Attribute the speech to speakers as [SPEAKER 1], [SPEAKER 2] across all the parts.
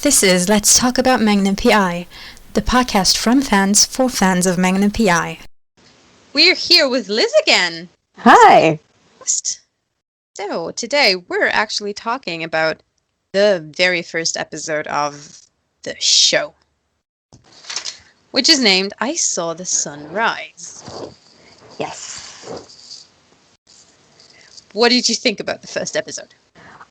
[SPEAKER 1] This is Let's Talk About Magnum P.I, the podcast from fans for fans of Magnum P.I.
[SPEAKER 2] We're here with Liz again.
[SPEAKER 3] Hi.
[SPEAKER 2] So today we're actually talking about the very first episode of the show, which is named I Saw the Sun Rise.
[SPEAKER 3] Yes.
[SPEAKER 2] What did you think about the first episode?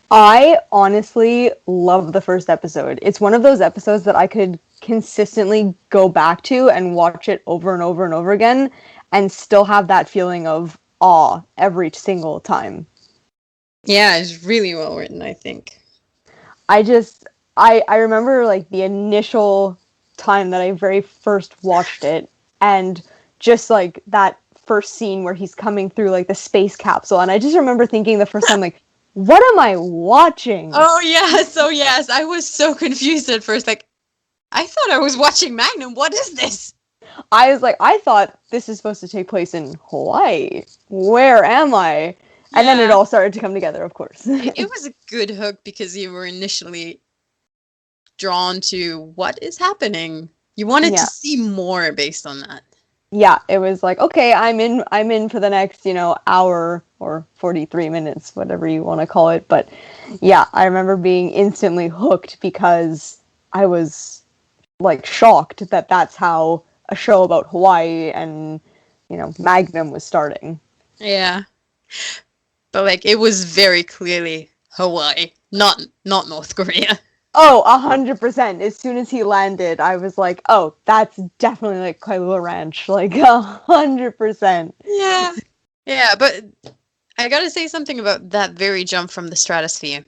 [SPEAKER 3] I honestly love the first episode. It's one of those episodes that I could consistently go back to and watch it over and over and over again and still have that feeling of awe every single time.
[SPEAKER 2] Yeah, it's really well written, I think.
[SPEAKER 3] I remember like the initial time that I very first watched it and just like that first scene where he's coming through like the space capsule, and I just remember thinking the first time like, what am I watching?
[SPEAKER 2] Oh yes, I was so confused at first. Like, I thought I was watching Magnum. What is this?
[SPEAKER 3] I was like, I thought this is supposed to take place in Hawaii. Where am I? And then it all started to come together, of course.
[SPEAKER 2] It was a good hook because you were initially drawn to what is happening. You wanted to see more based on that.
[SPEAKER 3] Yeah, it was like, okay, I'm in for the next, hour or 43 minutes, whatever you want to call it. But yeah, I remember being instantly hooked because I was like shocked that that's how a show about Hawaii and, Magnum was starting.
[SPEAKER 2] Yeah. But like it was very clearly Hawaii, not North Korea.
[SPEAKER 3] Oh, 100%. As soon as he landed, I was like, oh, that's definitely like Kailua Ranch. Like 100%.
[SPEAKER 2] Yeah. Yeah, but I gotta say something about that very jump from the stratosphere.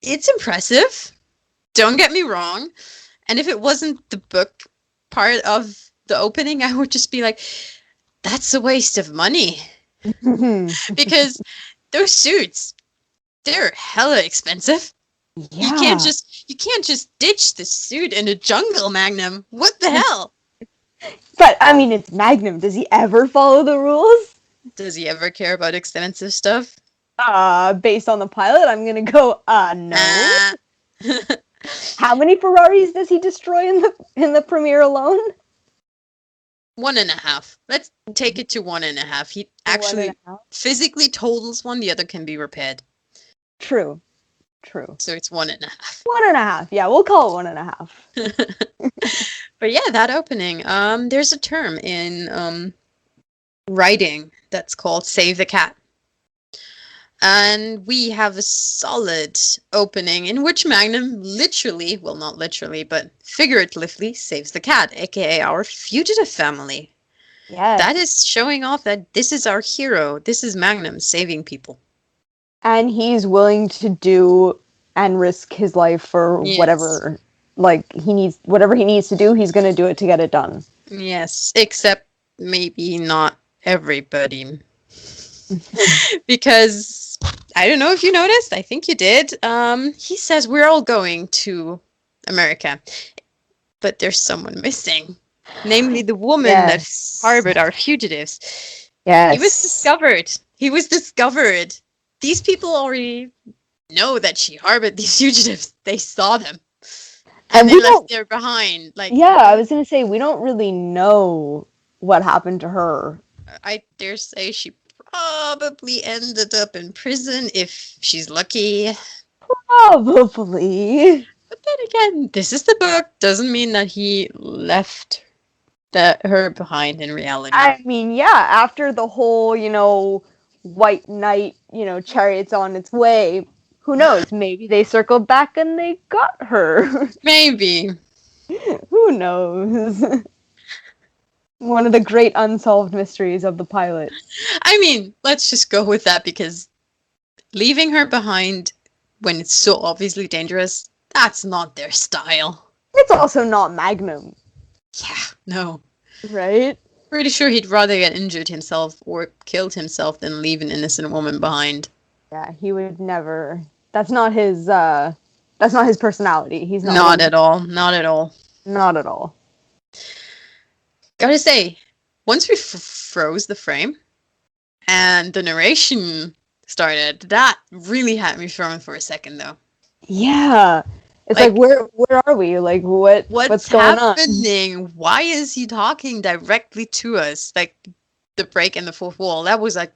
[SPEAKER 2] It's impressive. Don't get me wrong. And if it wasn't the book part of the opening, I would just be like, that's a waste of money. Because those suits, they're hella expensive.
[SPEAKER 3] Yeah.
[SPEAKER 2] You can't just ditch the suit in a jungle, Magnum. What the hell?
[SPEAKER 3] But I mean, it's Magnum. Does he ever follow the rules?
[SPEAKER 2] Does he ever care about expensive stuff?
[SPEAKER 3] Based on the pilot, I'm gonna go, no.
[SPEAKER 2] Nah.
[SPEAKER 3] How many Ferraris does he destroy in the premiere alone?
[SPEAKER 2] 1.5. Let's take it to 1.5. He actually physically totals one, the other can be repaired.
[SPEAKER 3] True.
[SPEAKER 2] So it's 1.5.
[SPEAKER 3] 1.5. Yeah, we'll call it 1.5.
[SPEAKER 2] But yeah, that opening. There's a term in writing that's called "save the cat," and we have a solid opening in which Magnum literally, well, not literally, but figuratively saves the cat, aka our fugitive family.
[SPEAKER 3] Yeah,
[SPEAKER 2] that is showing off that this is our hero. This is Magnum saving people.
[SPEAKER 3] And he's willing to do and risk his life for whatever, whatever he needs to do, he's going to do it to get it done.
[SPEAKER 2] Yes, except maybe not everybody. Because, I don't know if you noticed, I think you did, he says we're all going to America, but there's someone missing. Namely the woman that harbored our fugitives.
[SPEAKER 3] Yes.
[SPEAKER 2] He was discovered. These people already know that she harbored these fugitives. They saw them. And they left there behind.
[SPEAKER 3] I was going to say, we don't really know what happened to her.
[SPEAKER 2] I dare say she probably ended up in prison if she's lucky.
[SPEAKER 3] Probably.
[SPEAKER 2] But then again, this is the book. Doesn't mean that he left her behind in reality.
[SPEAKER 3] I mean, yeah, after the whole, White Knight, chariot's on its way. Who knows? Maybe they circled back and they got her.
[SPEAKER 2] Maybe.
[SPEAKER 3] Who knows? One of the great unsolved mysteries of the pilot.
[SPEAKER 2] I mean, let's just go with that because leaving her behind when it's so obviously dangerous, that's not their style.
[SPEAKER 3] It's also not Magnum.
[SPEAKER 2] Yeah, no.
[SPEAKER 3] Right?
[SPEAKER 2] Pretty sure he'd rather get injured himself or killed himself than leave an innocent woman behind.
[SPEAKER 3] Yeah, he would never. That's not his personality. He's not.
[SPEAKER 2] Not at all. Not at all.
[SPEAKER 3] Not at all.
[SPEAKER 2] Gotta say, once we froze the frame and the narration started, that really had me thrown for a second, though.
[SPEAKER 3] Yeah. It's like where are we? Like what's going on?
[SPEAKER 2] happening? Why is he talking directly to us? Like the break in the fourth wall. That was like,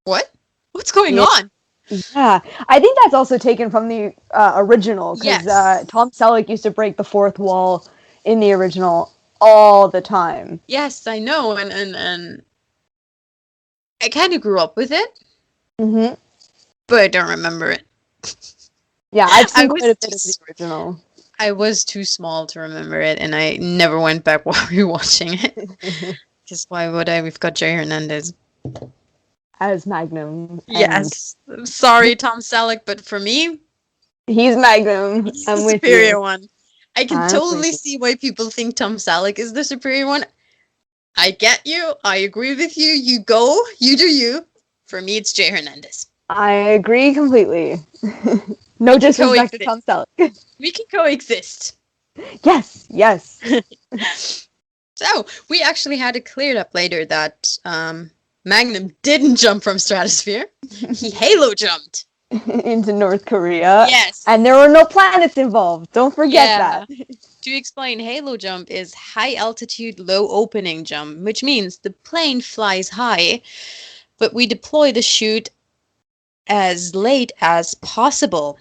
[SPEAKER 2] what? What's going on?
[SPEAKER 3] Yeah, I think that's also taken from the original, because Tom Selleck used to break the fourth wall in the original all the time.
[SPEAKER 2] Yes, I know, and I kind of grew up with it, but I don't remember it.
[SPEAKER 3] Yeah, I've seen quite a bit of the original.
[SPEAKER 2] I was too small to remember it, and I never went back while rewatching it. Because why would I? We've got Jay Hernandez
[SPEAKER 3] as Magnum.
[SPEAKER 2] Yes. Sorry, Tom Selleck, but for me,
[SPEAKER 3] he's Magnum.
[SPEAKER 2] He's the superior one. I can totally see why people think Tom Selleck is the superior one. I get you. I agree with you. You go. You do you. For me, it's Jay Hernandez.
[SPEAKER 3] I agree completely. No disrespect to Tom Selleck.
[SPEAKER 2] We can coexist.
[SPEAKER 3] Yes, yes.
[SPEAKER 2] So, we actually had it cleared up later that Magnum didn't jump from stratosphere. He halo jumped.
[SPEAKER 3] Into North Korea.
[SPEAKER 2] Yes.
[SPEAKER 3] And there were no planets involved. Don't forget that.
[SPEAKER 2] To explain, halo jump is high altitude, low opening jump, which means the plane flies high, but we deploy the chute as late as possible.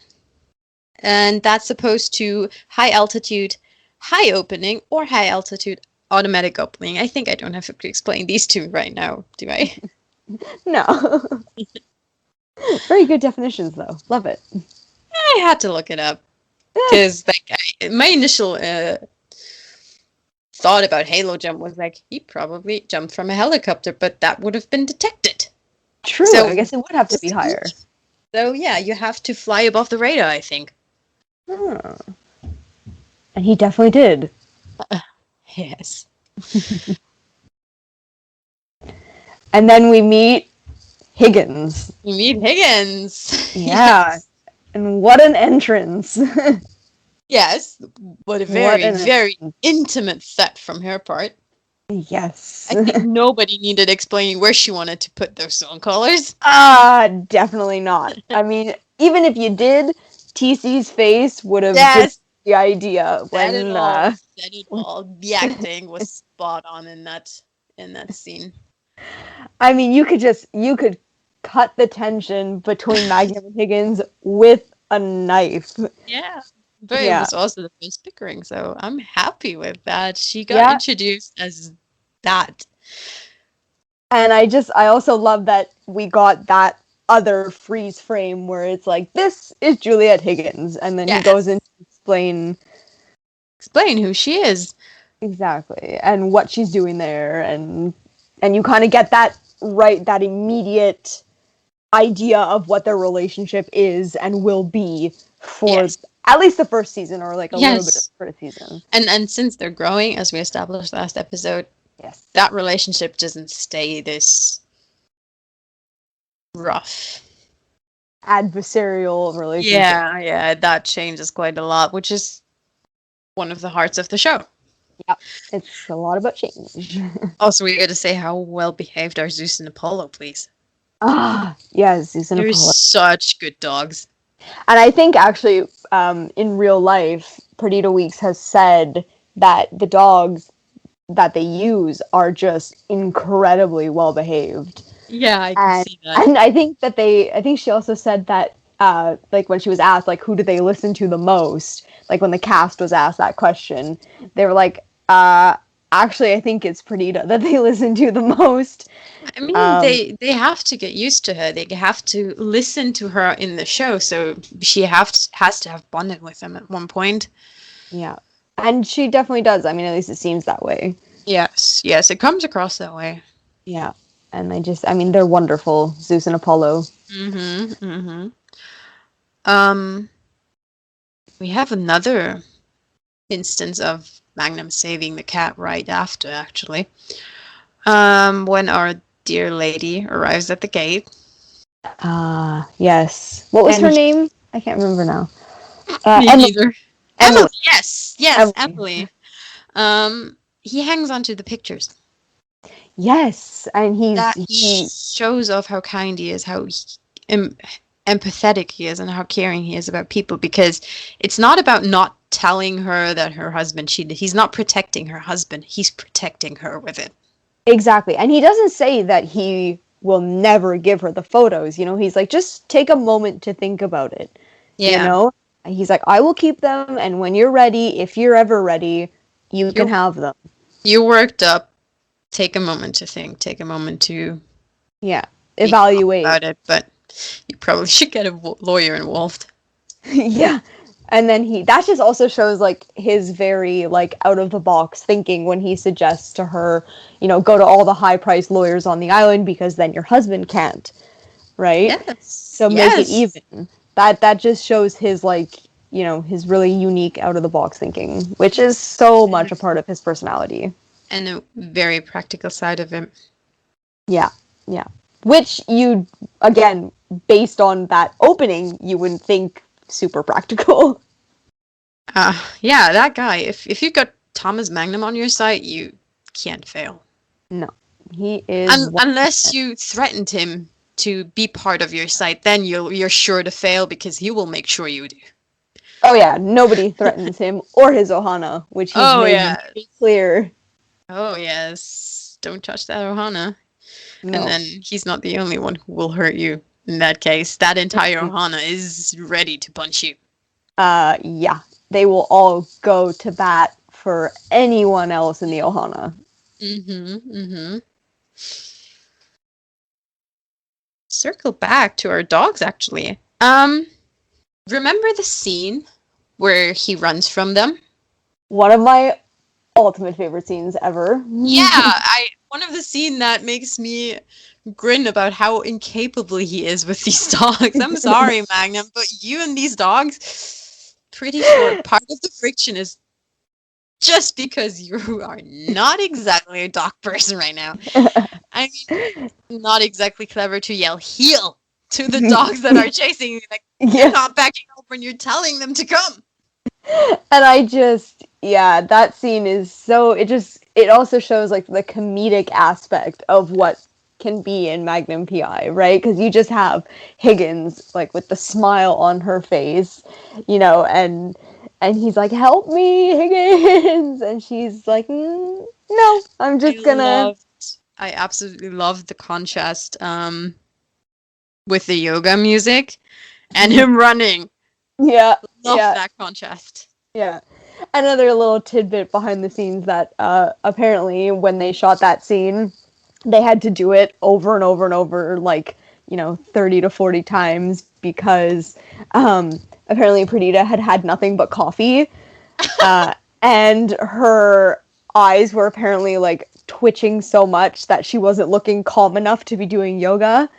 [SPEAKER 2] And that's opposed to high altitude, high opening, or high altitude, automatic opening. I think I don't have to explain these two right now, do I?
[SPEAKER 3] No. Very good definitions, though. Love it.
[SPEAKER 2] I had to look it up. Because my initial thought about halo jump was like, he probably jumped from a helicopter, but that would have been detected.
[SPEAKER 3] True, so I guess it would have to be higher.
[SPEAKER 2] So yeah, you have to fly above the radar, I think.
[SPEAKER 3] Oh. And he definitely did.
[SPEAKER 2] Yes.
[SPEAKER 3] And then we meet Higgins.
[SPEAKER 2] We meet Higgins.
[SPEAKER 3] Yeah. Yes. And what an entrance.
[SPEAKER 2] Yes. What a very intimate set from her part.
[SPEAKER 3] Yes.
[SPEAKER 2] I think nobody needed explaining where she wanted to put those song collars.
[SPEAKER 3] Definitely not. I mean, even if you did, TC's face would have given the idea when
[SPEAKER 2] said it all. The acting was spot on in that scene.
[SPEAKER 3] I mean, you could cut the tension between Magnum and Higgins with a knife.
[SPEAKER 2] Yeah. But it was also the first Pickering, so I'm happy with that. She got introduced as that.
[SPEAKER 3] And I also love that we got that other freeze frame where it's like, this is Juliet Higgins, and then he goes in to explain
[SPEAKER 2] who she is.
[SPEAKER 3] Exactly. And what she's doing there, and you kind of get that immediate idea of what their relationship is and will be for at least the first season, or like a little bit of the first season.
[SPEAKER 2] And since they're growing, as we established last episode, that relationship doesn't stay this rough.
[SPEAKER 3] Adversarial relationship.
[SPEAKER 2] Yeah, that changes quite a lot, which is one of the hearts of the show.
[SPEAKER 3] Yep, it's a lot about change.
[SPEAKER 2] Also, we got to say how well behaved are Zeus and Apollo, please.
[SPEAKER 3] Yes, Zeus and Apollo.
[SPEAKER 2] They're such good dogs.
[SPEAKER 3] And I think actually, in real life, Perdita Weeks has said that the dogs that they use are just incredibly well behaved.
[SPEAKER 2] Yeah, I can see that.
[SPEAKER 3] And I think she also said that, like when she was asked, like, who do they listen to the most? Like when the cast was asked that question, they were like, actually, I think it's Perdita that they listen to the most.
[SPEAKER 2] I mean, they have to get used to her. They have to listen to her in the show, so she has to have bonded with them at one point.
[SPEAKER 3] Yeah, and she definitely does. I mean, at least it seems that way.
[SPEAKER 2] Yes, it comes across that way.
[SPEAKER 3] Yeah, and they're wonderful, Zeus and Apollo.
[SPEAKER 2] We have another instance of Magnum saving the cat right after, actually. When our dear lady arrives at the gate.
[SPEAKER 3] Yes. What was her name? I can't remember now.
[SPEAKER 2] Neither. Emily. Yes, Emily. He hangs onto the pictures.
[SPEAKER 3] Yes, and he
[SPEAKER 2] shows off how kind he is, how empathetic he is and how caring he is about people, because it's not about not telling her that her husband cheated. He's not protecting her husband. He's protecting her with it.
[SPEAKER 3] Exactly. And he doesn't say that he will never give her the photos. You know, he's like, just take a moment to think about it.
[SPEAKER 2] Yeah.
[SPEAKER 3] You know? And he's like, I will keep them. And when you're ready, if you're ever ready, you can have them.
[SPEAKER 2] You worked up. Take a moment to think. Take a moment to
[SPEAKER 3] Evaluate
[SPEAKER 2] about it. But you probably should get a lawyer involved.
[SPEAKER 3] Yeah. And then that just also shows like his very like out of the box thinking when he suggests to her, you know, go to all the high priced lawyers on the island because then your husband can't. Right?
[SPEAKER 2] Yes.
[SPEAKER 3] So make it even. That just shows his like, you know, his really unique out of the box thinking, which is so much a part of his personality.
[SPEAKER 2] And a very practical side of him.
[SPEAKER 3] Yeah. Yeah. Which you, again, based on that opening, you wouldn't think super practical.
[SPEAKER 2] Yeah, that guy. If you got Thomas Magnum on your side, you can't fail.
[SPEAKER 3] No, he is.
[SPEAKER 2] Unless you threatened him to be part of your site, then you're sure to fail because he will make sure you do.
[SPEAKER 3] Oh yeah, nobody threatens him or his Ohana, which he's made very clear.
[SPEAKER 2] Oh yes, don't touch that Ohana.
[SPEAKER 3] No.
[SPEAKER 2] And then he's not the only one who will hurt you. In that case, that entire Ohana is ready to punch you.
[SPEAKER 3] Yeah. They will all go to bat for anyone else in the Ohana.
[SPEAKER 2] Circle back to our dogs, actually. Remember the scene where he runs from them?
[SPEAKER 3] One of my ultimate favorite scenes ever.
[SPEAKER 2] Yeah, one of the scene that makes me grin about how incapable he is with these dogs. I'm sorry, Magnum, but you and these dogs, pretty sure part of the friction is just because you are not exactly a dog person right now. I mean, not exactly clever to yell heel to the dogs that are chasing you. Like, you're not backing up when you're telling them to come.
[SPEAKER 3] And I just, that scene is so, it also shows like the comedic aspect of what can be in Magnum P.I, right? Because you just have Higgins like with the smile on her face, you know, and he's like, help me, Higgins, and she's like, no, I'm just
[SPEAKER 2] I absolutely loved the contrast with the yoga music and him running. Love that contrast.
[SPEAKER 3] Yeah. Another little tidbit behind the scenes that apparently when they shot that scene, they had to do it over and over and over, like, 30 to 40 times because apparently Perdita had nothing but coffee. And her eyes were apparently like twitching so much that she wasn't looking calm enough to be doing yoga.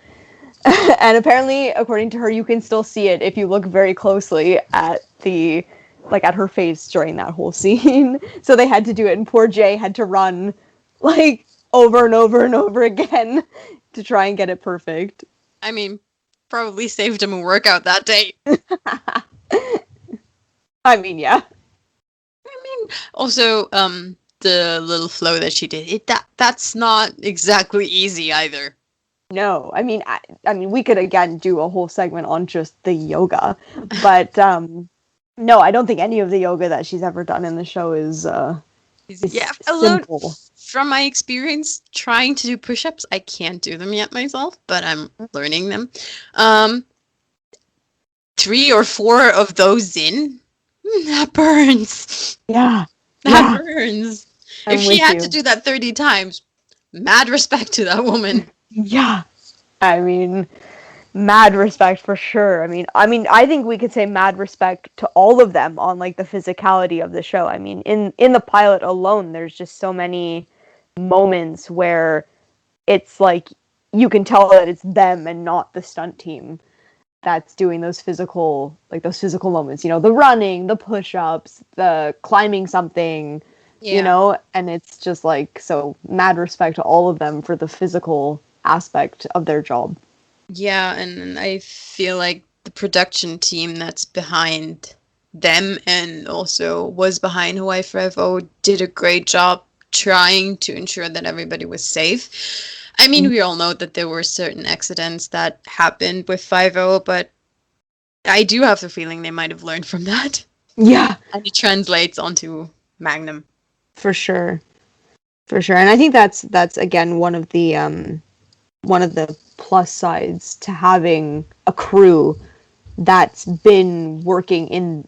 [SPEAKER 3] And apparently, according to her, you can still see it if you look very closely at at her face during that whole scene. So they had to do it, and poor Jay had to run like over and over and over again to try and get it perfect.
[SPEAKER 2] I mean, probably saved him a workout that day.
[SPEAKER 3] I mean, yeah.
[SPEAKER 2] Also, the little flow that she did, that's not exactly easy either.
[SPEAKER 3] No, I mean, we could again do a whole segment on just the yoga, but no, I don't think any of the yoga that she's ever done in the show is simple.
[SPEAKER 2] From my experience trying to do push-ups, I can't do them yet myself, but I'm learning them. 3 or 4 of those in, that burns.
[SPEAKER 3] Yeah,
[SPEAKER 2] that burns. If she had to do that 30 times, mad respect to that woman.
[SPEAKER 3] Yeah, I mean, mad respect for sure. I mean, I think we could say mad respect to all of them on like the physicality of the show. I mean, in the pilot alone, there's just so many moments where it's like you can tell that it's them and not the stunt team that's doing those physical moments. You know, the running, the push-ups, the climbing something. Yeah. And it's just like, so mad respect to all of them for the physical aspect of their job.
[SPEAKER 2] Yeah, and I feel like the production team that's behind them and also was behind Hawaii 5-0 did a great job trying to ensure that everybody was safe. I mean, we all know that there were certain accidents that happened with 5-0, but I do have the feeling they might have learned from that.
[SPEAKER 3] Yeah,
[SPEAKER 2] And it translates onto Magnum.
[SPEAKER 3] for sure. For sure. And I think that's again one of the plus sides to having a crew that's been working in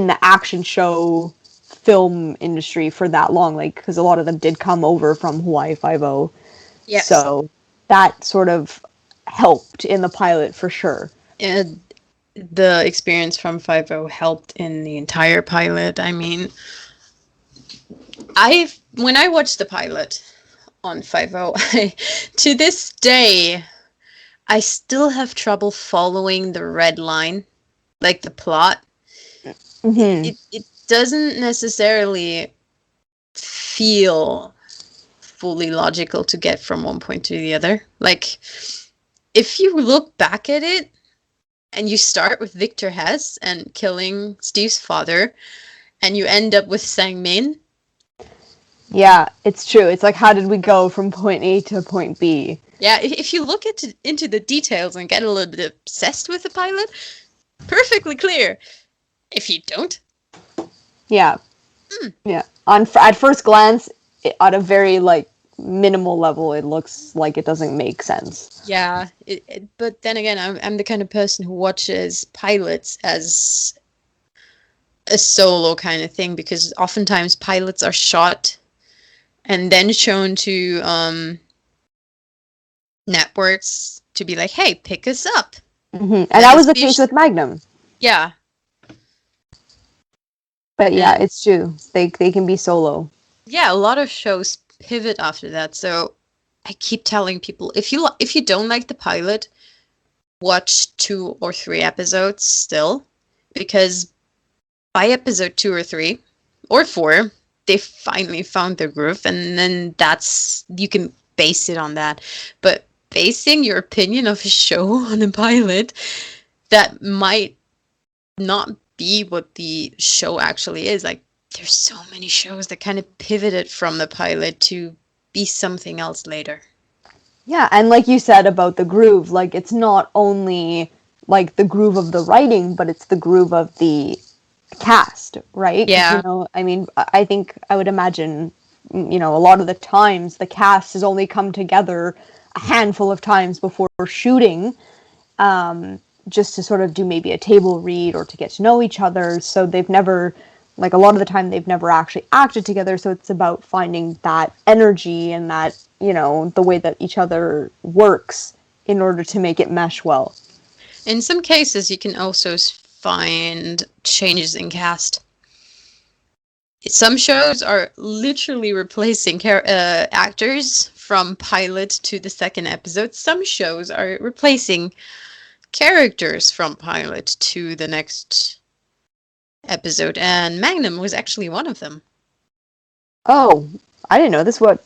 [SPEAKER 3] the action show film industry for that long, like, because a lot of them did come over from Hawaii Five-0.
[SPEAKER 2] Yes.
[SPEAKER 3] So that sort of helped in the pilot for sure.
[SPEAKER 2] And the experience from 5-0 helped in the entire pilot. I mean, when I watched the pilot on 5-0, to this day, I still have trouble following the red line, like the plot.
[SPEAKER 3] Mm-hmm.
[SPEAKER 2] It doesn't necessarily feel fully logical to get from one point to the other. Like, if you look back at it, and you start with Victor Hess and killing Steve's father, and you end up with Sang-min.
[SPEAKER 3] Yeah, it's true. It's like, how did we go from point A to point B?
[SPEAKER 2] Yeah, if you look into the details and get a little bit obsessed with the pilot, perfectly clear. If you don't...
[SPEAKER 3] Yeah. Yeah. At first glance, at a very, minimal level, it looks like it doesn't make sense.
[SPEAKER 2] Yeah, but then again, I'm the kind of person who watches pilots as a solo kind of thing, because oftentimes pilots are shot and then shown to networks to be like, hey, pick us up.
[SPEAKER 3] Mm-hmm. And that was the case with Magnum.
[SPEAKER 2] Yeah.
[SPEAKER 3] But yeah, it's true. They can be solo.
[SPEAKER 2] Yeah, a lot of shows pivot after that. So I keep telling people, if you don't like the pilot, watch 2 or 3 episodes still, because by episode 2 or 3 or 4, they finally found their groove, and then you can base it on that. But basing your opinion of a show on a pilot that might not be what the show actually is, like, there's so many shows that kind of pivoted from the pilot to be something else later.
[SPEAKER 3] Yeah, and like you said about the groove, like, it's not only like the groove of the writing, but it's the groove of the cast, right?
[SPEAKER 2] Yeah.
[SPEAKER 3] I mean, I think I would imagine, a lot of the times the cast has only come together a handful of times before shooting, just to sort of do maybe a table read or to get to know each other. So they've never, a lot of the time, they've never actually acted together. So it's about finding that energy and that, the way that each other works in order to make it mesh well.
[SPEAKER 2] In some cases, you can also find changes in cast. Some shows are literally replacing actors from pilot to the second episode. Some shows are replacing characters from pilot to the next episode, and Magnum was actually one of them.
[SPEAKER 3] Oh, I didn't know this. What?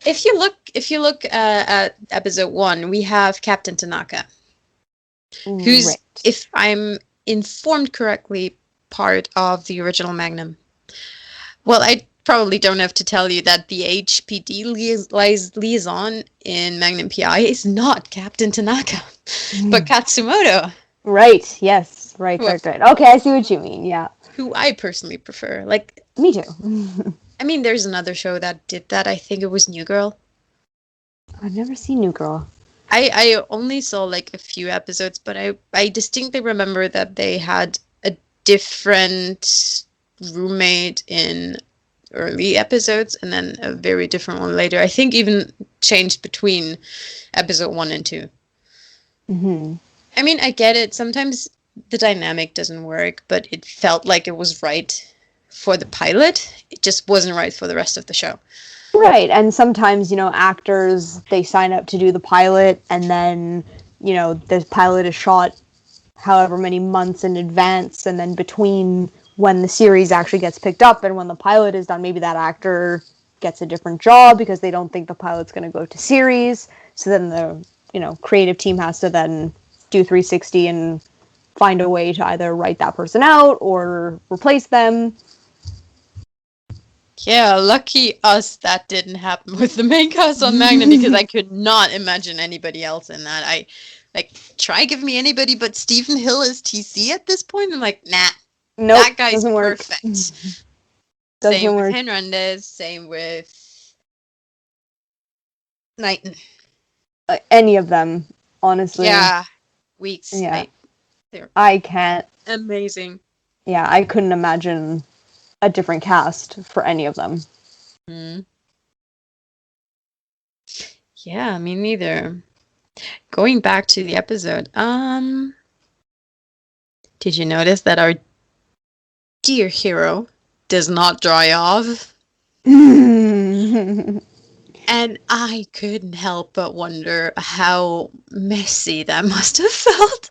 [SPEAKER 2] If you look at episode 1, we have Captain Tanaka, who's,
[SPEAKER 3] right.
[SPEAKER 2] if I'm informed correctly, part of the original Magnum. Well, I probably don't have to tell you that the HPD liaison in Magnum P.I. is not Captain Tanaka, but Katsumoto.
[SPEAKER 3] Right, yes. Right. Okay, I see what you mean, yeah.
[SPEAKER 2] Who I personally prefer. Like,
[SPEAKER 3] me too.
[SPEAKER 2] I mean, there's another show that did that. I think it was New Girl.
[SPEAKER 3] I've never seen New Girl.
[SPEAKER 2] I only saw like a few episodes, but I distinctly remember that they had a different roommate in early episodes and then a very different one later. I think even changed between episode 1 and 2.
[SPEAKER 3] Mm-hmm.
[SPEAKER 2] I mean, I get it. Sometimes the dynamic doesn't work, but it felt like it was right for the pilot. It just wasn't right for the rest of the show.
[SPEAKER 3] Right, and sometimes, actors, they sign up to do the pilot, and then, the pilot is shot however many months in advance, and then between when the series actually gets picked up and when the pilot is done, maybe that actor gets a different job because they don't think the pilot's going to go to series, so then the, creative team has to then do 360 and find a way to either write that person out or replace them.
[SPEAKER 2] Yeah, lucky us that didn't happen with the main cast on Magnum because I could not imagine anybody else in that. I try give me anybody but Stephen Hill as TC at this point. I'm like, nah,
[SPEAKER 3] Nope,
[SPEAKER 2] that guy's
[SPEAKER 3] doesn't work.
[SPEAKER 2] perfect.
[SPEAKER 3] Doesn't
[SPEAKER 2] Same with
[SPEAKER 3] work.
[SPEAKER 2] Hernandez, same with Knighton.
[SPEAKER 3] Any of them, honestly.
[SPEAKER 2] Yeah, Weeks.
[SPEAKER 3] Yeah.
[SPEAKER 2] They're
[SPEAKER 3] I can't.
[SPEAKER 2] amazing.
[SPEAKER 3] Yeah, I couldn't imagine a different cast for any of them.
[SPEAKER 2] Yeah, me neither. Going back to the episode, did you notice that our dear hero does not dry off? And I couldn't help but wonder how messy that must have felt.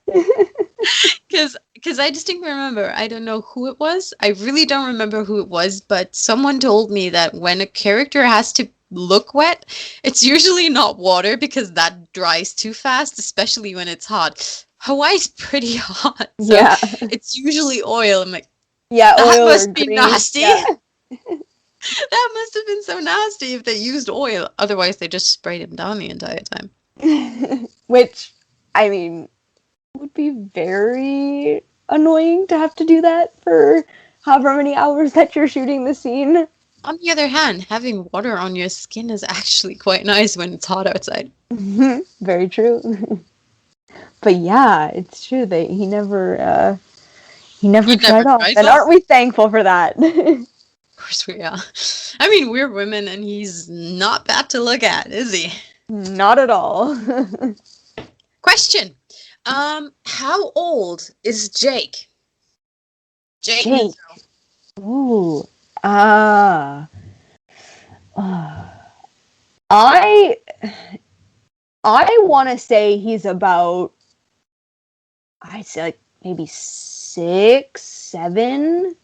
[SPEAKER 2] Because I distinctly remember, I don't know who it was. I really don't remember who it was, but someone told me that when a character has to look wet, it's usually not water because that dries too fast, especially when it's hot. Hawaii's pretty hot, so
[SPEAKER 3] Yeah.
[SPEAKER 2] it's usually oil. I'm like,
[SPEAKER 3] Yeah,
[SPEAKER 2] that
[SPEAKER 3] oil
[SPEAKER 2] must
[SPEAKER 3] or
[SPEAKER 2] be
[SPEAKER 3] grease.
[SPEAKER 2] nasty.
[SPEAKER 3] Yeah.
[SPEAKER 2] That must have been so nasty if they used oil. Otherwise, they just sprayed him down the entire time.
[SPEAKER 3] Which, I mean, would be very annoying to have to do that for however many hours that you're shooting the scene.
[SPEAKER 2] On the other hand, having water on your skin is actually quite nice when it's hot outside.
[SPEAKER 3] Very true. But yeah, it's true that he never tried off.
[SPEAKER 2] tries
[SPEAKER 3] And
[SPEAKER 2] off?
[SPEAKER 3] aren't we thankful for that?
[SPEAKER 2] Of course we are. I mean, we're women and he's not bad to look at, is he?
[SPEAKER 3] Not at all.
[SPEAKER 2] Question. How old is Jake? Jake.
[SPEAKER 3] Jake. Ooh. I want to say he's about, I'd say like maybe 6, 7.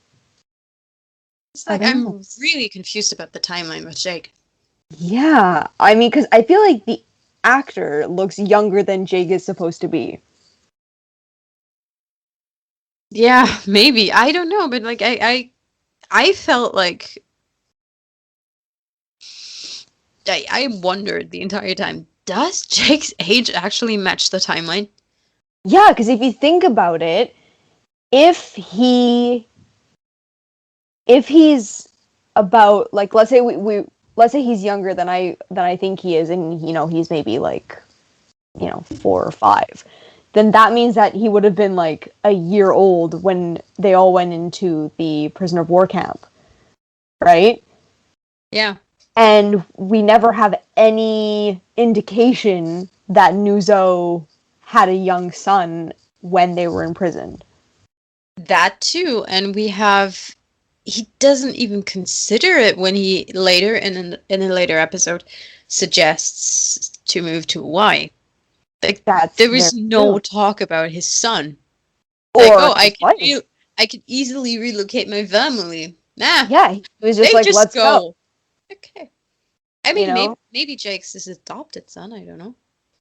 [SPEAKER 2] It's like I'm really confused about the timeline with Jake.
[SPEAKER 3] Yeah, I mean, because I feel like the actor looks younger than Jake is supposed to be.
[SPEAKER 2] Yeah, maybe. I don't know, but like I felt like I wondered the entire time, does Jake's age actually match the timeline?
[SPEAKER 3] Yeah, because if you think about it, if he's about, like, let's say let's say he's younger than I think he is, and he's maybe like 4 or 5, then that means that he would have been like a year old when they all went into the prisoner of war camp, right?
[SPEAKER 2] Yeah.
[SPEAKER 3] And we never have any indication that Nuzo had a young son when they were in prison.
[SPEAKER 2] That too, and he doesn't even consider it when he later in a later episode suggests to move to Hawaii. Like there was no talk about his son. Like, I could easily relocate my family. Nah.
[SPEAKER 3] Yeah, he was just like, let's go.
[SPEAKER 2] Okay. I mean, maybe Jake's his adopted son. I don't know.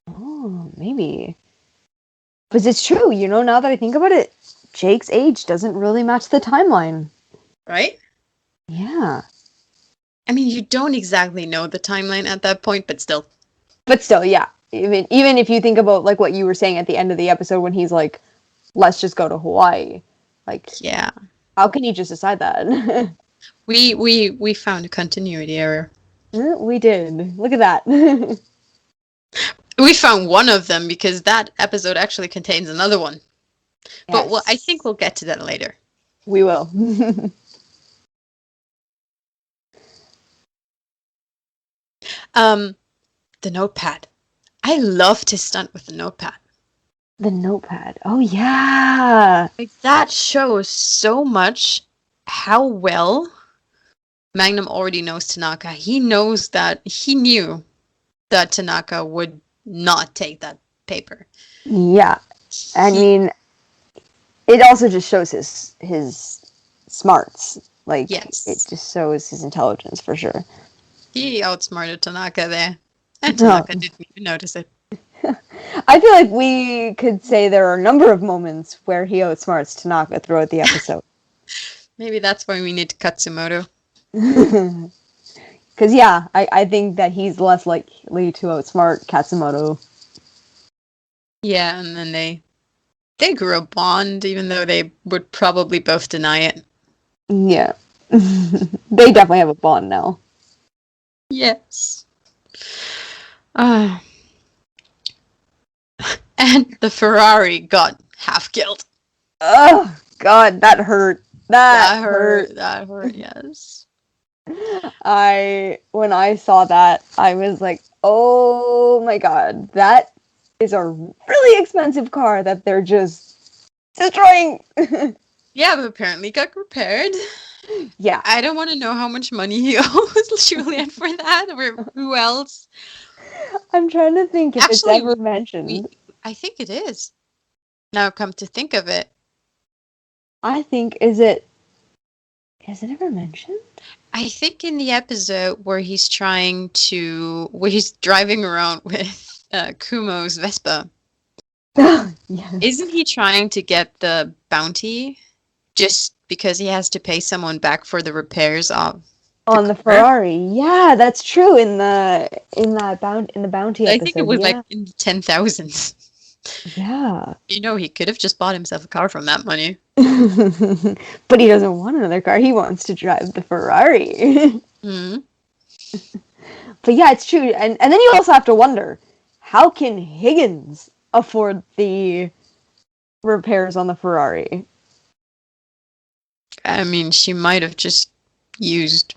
[SPEAKER 3] Oh, maybe. But it's true, now that I think about it, Jake's age doesn't really match the timeline.
[SPEAKER 2] Right?
[SPEAKER 3] Yeah.
[SPEAKER 2] I mean, you don't exactly know the timeline at that point, but still.
[SPEAKER 3] But still, yeah. Even if you think about like what you were saying at the end of the episode when he's like, let's just go to Hawaii. Like,
[SPEAKER 2] yeah.
[SPEAKER 3] How can he just decide that?
[SPEAKER 2] We found a continuity error.
[SPEAKER 3] We did. Look at that.
[SPEAKER 2] We found one of them because that episode actually contains another one. Yes. But I think we'll get to that later.
[SPEAKER 3] We will.
[SPEAKER 2] The Notepad. I loved his stunt with the Notepad.
[SPEAKER 3] The Notepad. Oh, yeah.
[SPEAKER 2] Like, that shows so much how well Magnum already knows Tanaka. He knew that Tanaka would not take that paper.
[SPEAKER 3] Yeah. I mean, it also just shows his smarts. Like, yes. It just shows his intelligence, for sure.
[SPEAKER 2] He outsmarted Tanaka there. And Tanaka didn't even notice it.
[SPEAKER 3] I feel like we could say there are a number of moments where he outsmarts Tanaka throughout the episode.
[SPEAKER 2] Maybe that's why we need Katsumoto.
[SPEAKER 3] Because, yeah, I think that he's less likely to outsmart Katsumoto.
[SPEAKER 2] Yeah, and then they grew a bond, even though they would probably both deny it.
[SPEAKER 3] Yeah. They definitely have a bond now.
[SPEAKER 2] Yes. And the Ferrari got half killed.
[SPEAKER 3] Oh, God, that hurt. That hurt.
[SPEAKER 2] That hurt, yes.
[SPEAKER 3] When I saw that, I was like, oh my God, that is a really expensive car that they're just destroying.
[SPEAKER 2] Yeah, but apparently got repaired.
[SPEAKER 3] Yeah.
[SPEAKER 2] I don't want to know how much money he owes Julian for that, or who else.
[SPEAKER 3] I'm trying to think if it's
[SPEAKER 2] Actually,
[SPEAKER 3] ever mentioned.
[SPEAKER 2] I think it is. Now come to think of it.
[SPEAKER 3] I think, is it ever mentioned?
[SPEAKER 2] I think in the episode where he's driving around with Kumo's Vespa,
[SPEAKER 3] Yes.
[SPEAKER 2] isn't he trying to get the bounty just because he has to pay someone back for the repairs of
[SPEAKER 3] On the
[SPEAKER 2] car?
[SPEAKER 3] Ferrari. Yeah, that's true. In the bounty
[SPEAKER 2] I
[SPEAKER 3] episode.
[SPEAKER 2] think it was
[SPEAKER 3] yeah.
[SPEAKER 2] like in the 10,000s.
[SPEAKER 3] Yeah.
[SPEAKER 2] You know, he could have just bought himself a car from that money.
[SPEAKER 3] But he doesn't want another car. He wants to drive the Ferrari.
[SPEAKER 2] Hmm.
[SPEAKER 3] But yeah, it's true. And then you also have to wonder, how can Higgins afford the repairs on the Ferrari?
[SPEAKER 2] I mean, she might have just used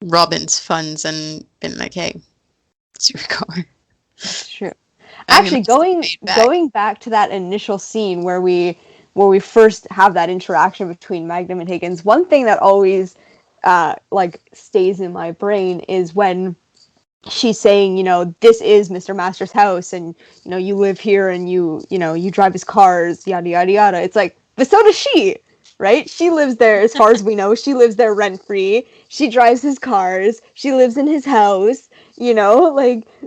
[SPEAKER 2] Robin's funds and been like, hey, it's your car.
[SPEAKER 3] That's true.
[SPEAKER 2] I'm
[SPEAKER 3] Actually,
[SPEAKER 2] gonna pay it back.
[SPEAKER 3] going back to that initial scene where we first have that interaction between Magnum and Higgins, one thing that always stays in my brain is when she's saying, this is Mr. Master's house, and you live here, and you drive his cars, yada yada yada. It's like, but so does she, right? She lives there, as far as we know. She lives there rent free. She drives his cars. She lives in his house.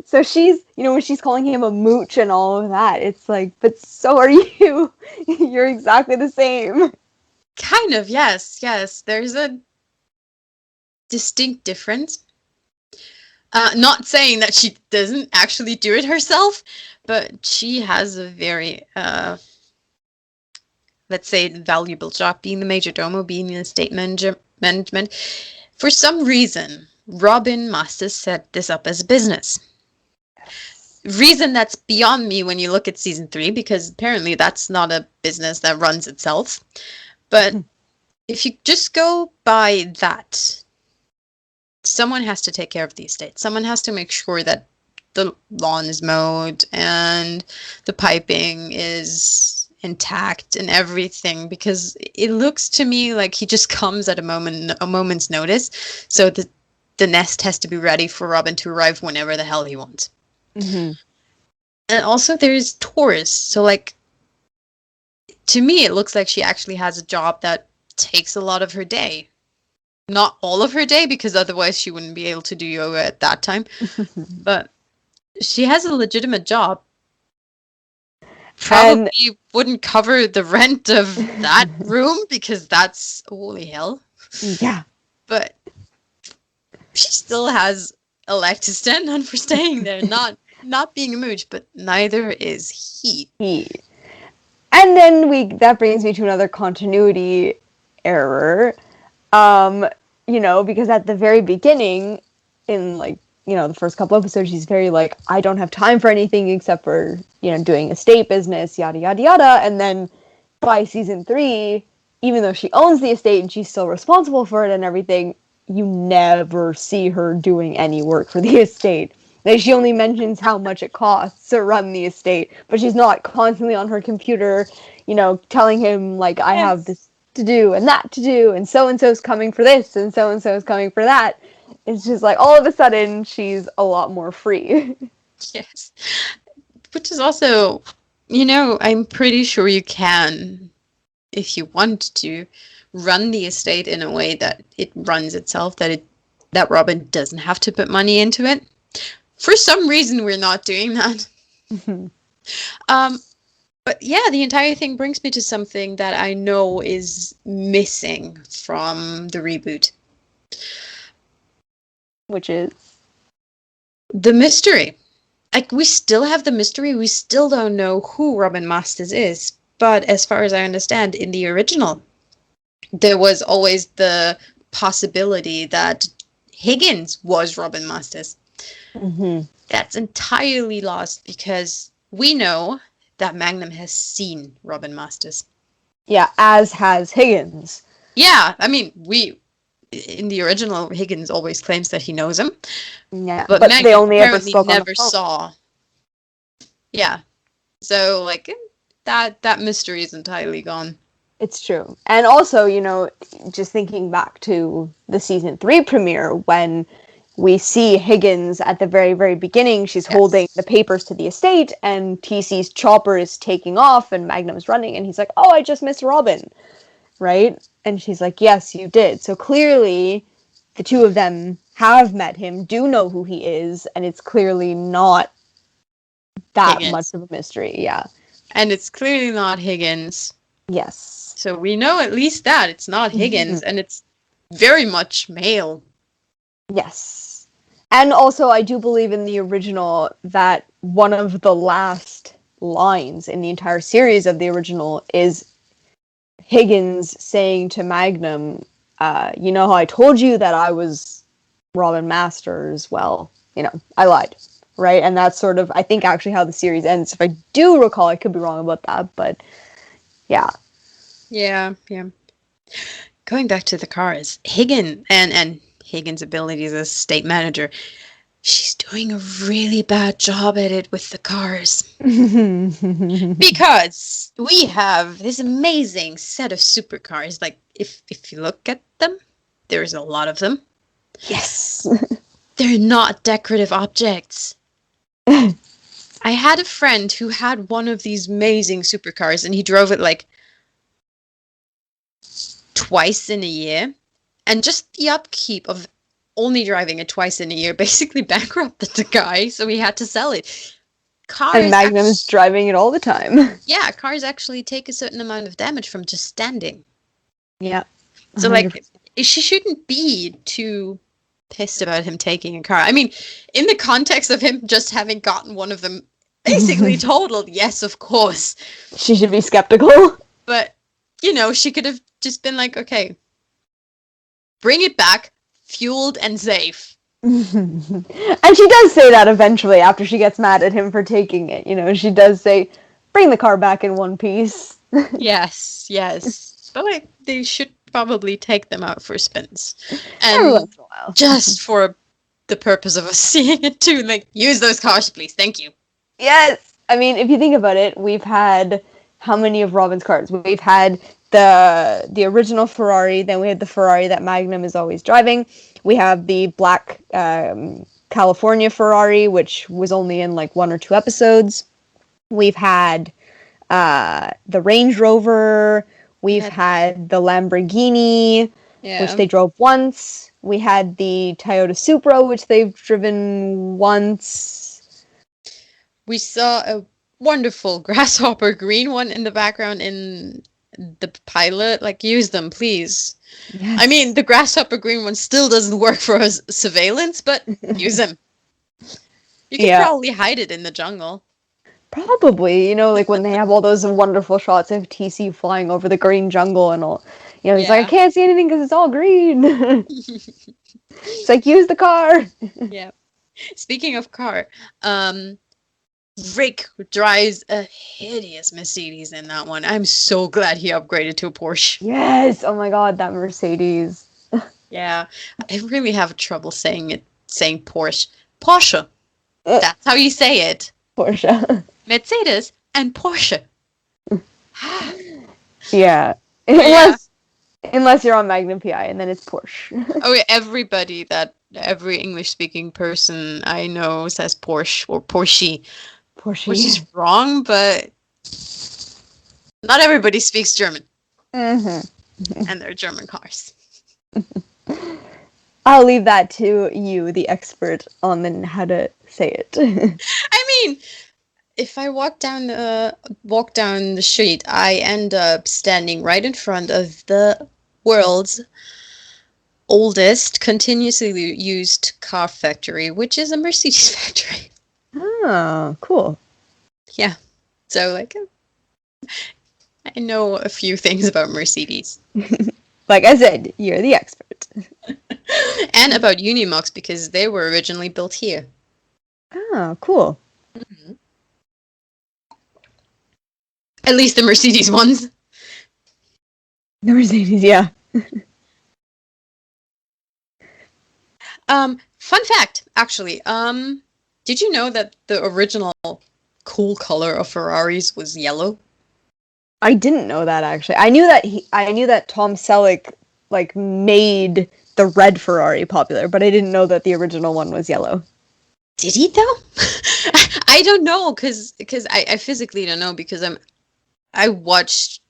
[SPEAKER 3] So she's, when she's calling him a mooch and all of that, it's like, but so are you. You're exactly the same.
[SPEAKER 2] Kind of, yes. There's a distinct difference. Not saying that she doesn't actually do it herself, but she has a very, let's say, valuable job, being the major domo, being in estate management. For some reason, Robin must have set this up as a business. Reason that's beyond me when you look at season 3, because apparently that's not a business that runs itself. But if you just go by that, someone has to take care of the estate. Someone has to make sure that the lawn is mowed and the piping is intact and everything, because it looks to me like he just comes at a moment's notice. So the nest has to be ready for Robin to arrive whenever the hell he wants.
[SPEAKER 3] Mm-hmm.
[SPEAKER 2] And also there's tourists. So like, to me, it looks like she actually has a job that takes a lot of her day. Not all of her day, because otherwise she wouldn't be able to do yoga at that time. But she has a legitimate job. Probably wouldn't cover the rent of that room, because that's holy hell.
[SPEAKER 3] Yeah.
[SPEAKER 2] But she still has a leg to stand on for staying there, not being a mooch, but neither is he.
[SPEAKER 3] And then that brings me to another continuity error. Because at the very beginning, in the first couple episodes, she's very like, I don't have time for anything except for, doing estate business, yada, yada, yada. And then by season 3, even though she owns the estate and she's still responsible for it and everything, you never see her doing any work for the estate. Like, she only mentions how much it costs to run the estate, but she's not constantly on her computer, telling him, like, I have this to do and that to do, and so-and-so's coming for this, and so-and-so's coming for that. It's just like, all of a sudden, she's a lot more free.
[SPEAKER 2] Yes. Which is also, I'm pretty sure you can, if you want to, run the estate in a way that it runs itself, that Robin doesn't have to put money into it. For some reason, we're not doing that. But yeah, the entire thing brings me to something that I know is missing from the reboot.
[SPEAKER 3] Which is?
[SPEAKER 2] The mystery. Like, we still have the mystery. We still don't know who Robin Masters is. But as far as I understand, in the original, there was always the possibility that Higgins was Robin Masters.
[SPEAKER 3] Mm-hmm.
[SPEAKER 2] That's entirely lost because we know that Magnum has seen Robin Masters.
[SPEAKER 3] Yeah, as has Higgins.
[SPEAKER 2] Yeah, I mean, in the original, Higgins always claims that he knows him.
[SPEAKER 3] Yeah,
[SPEAKER 2] But
[SPEAKER 3] but they
[SPEAKER 2] Magnum
[SPEAKER 3] only ever
[SPEAKER 2] apparently
[SPEAKER 3] spoke on the
[SPEAKER 2] never
[SPEAKER 3] phone.
[SPEAKER 2] saw. Yeah. So, like, that mystery is entirely gone.
[SPEAKER 3] It's true. And also, just thinking back to the season 3 premiere, when we see Higgins at the very, very beginning, she's holding the papers to the estate, and TC's chopper is taking off, and Magnum's running, and he's like, oh, I just missed Robin, right? And she's like, yes, you did. So clearly, the two of them have met him, do know who he is, and it's clearly not that
[SPEAKER 2] Higgins.
[SPEAKER 3] much of a mystery, yeah.
[SPEAKER 2] And it's clearly not Higgins.
[SPEAKER 3] Yes.
[SPEAKER 2] So we know at least that it's not Higgins, and it's very much male.
[SPEAKER 3] Yes. And also, I do believe in the original that one of the last lines in the entire series of the original is Higgins saying to Magnum, you know how I told you that I was Robin Masters? Well, I lied. Right? And that's sort of, I think, actually how the series ends. If I do recall, I could be wrong about that, but yeah.
[SPEAKER 2] Yeah. Going back to the cars, Higgins and Higgins' abilities as state manager, she's doing a really bad job at it with the cars. Because we have this amazing set of supercars. Like, if you look at them, there's a lot of them.
[SPEAKER 3] Yes.
[SPEAKER 2] They're not decorative objects. I had a friend who had one of these amazing supercars, and he drove it like twice in a year, and just the upkeep of only driving it twice in a year basically bankrupted the guy, so he had to sell it.
[SPEAKER 3] And Magnum's driving it all the time.
[SPEAKER 2] Yeah, cars actually take a certain amount of damage from just standing.
[SPEAKER 3] Yeah.
[SPEAKER 2] So, like, she shouldn't be too pissed about him taking a car. I mean, in the context of him just having gotten one of them basically totaled, yes, of course.
[SPEAKER 3] She should be skeptical.
[SPEAKER 2] But, she could have just been like, okay, bring it back, fueled and safe.
[SPEAKER 3] And she does say that eventually after she gets mad at him for taking it. She does say, bring the car back in one piece.
[SPEAKER 2] Yes. But, like, they should probably take them out for spins.
[SPEAKER 3] Every
[SPEAKER 2] And
[SPEAKER 3] once in a while.
[SPEAKER 2] just for the purpose of us seeing it too. Like, use those cars, please. Thank you.
[SPEAKER 3] Yes! I mean, if you think about it, we've had how many of Robin's cars? We've had the original Ferrari, then we had the Ferrari that Magnum is always driving. We have the black California Ferrari, which was only in like 1 or 2 episodes. We've had the Range Rover. We've had the Lamborghini, which they drove once. We had the Toyota Supra, which they've driven once.
[SPEAKER 2] We saw a wonderful grasshopper green one in the background in the pilot. Like, use them, please. Yes. I mean, the grasshopper green one still doesn't work for us surveillance, but use them. You can probably hide it in the jungle.
[SPEAKER 3] Probably, like when they have all those wonderful shots of TC flying over the green jungle and all. He's like, I can't see anything because it's all green. It's like, use the car.
[SPEAKER 2] Yeah. Speaking of car, Rick drives a hideous Mercedes in that one. I'm so glad he upgraded to a Porsche.
[SPEAKER 3] Yes. Oh my God, that Mercedes.
[SPEAKER 2] Yeah. I really have trouble saying Porsche. Porsche. That's how you say it.
[SPEAKER 3] Porsche.
[SPEAKER 2] Mercedes and Porsche.
[SPEAKER 3] Yeah. Unless you're on Magnum P.I, and then it's Porsche.
[SPEAKER 2] Oh, yeah, every English-speaking person I know says Porsche or Porsche.
[SPEAKER 3] Porsche.
[SPEAKER 2] Which is wrong, but not everybody speaks German. Mm-hmm. And they're German cars.
[SPEAKER 3] I'll leave that to you, the expert on how to say it.
[SPEAKER 2] I mean, if I walk down the street, I end up standing right in front of the world's oldest continuously used car factory, which is a Mercedes factory.
[SPEAKER 3] Oh, cool.
[SPEAKER 2] Yeah. So, like, I know a few things about Mercedes.
[SPEAKER 3] Like I said, you're the expert.
[SPEAKER 2] And about Unimox, because they were originally built here.
[SPEAKER 3] Oh, cool.
[SPEAKER 2] Mm-hmm. At least the Mercedes ones.
[SPEAKER 3] The Mercedes, yeah.
[SPEAKER 2] Fun fact, actually. Did you know that the original cool color of Ferraris was yellow?
[SPEAKER 3] I didn't know that actually. I knew that Tom Selleck like made the red Ferrari popular, but I didn't know that the original one was yellow.
[SPEAKER 2] Did he though? I don't know, because I physically don't know, because I watched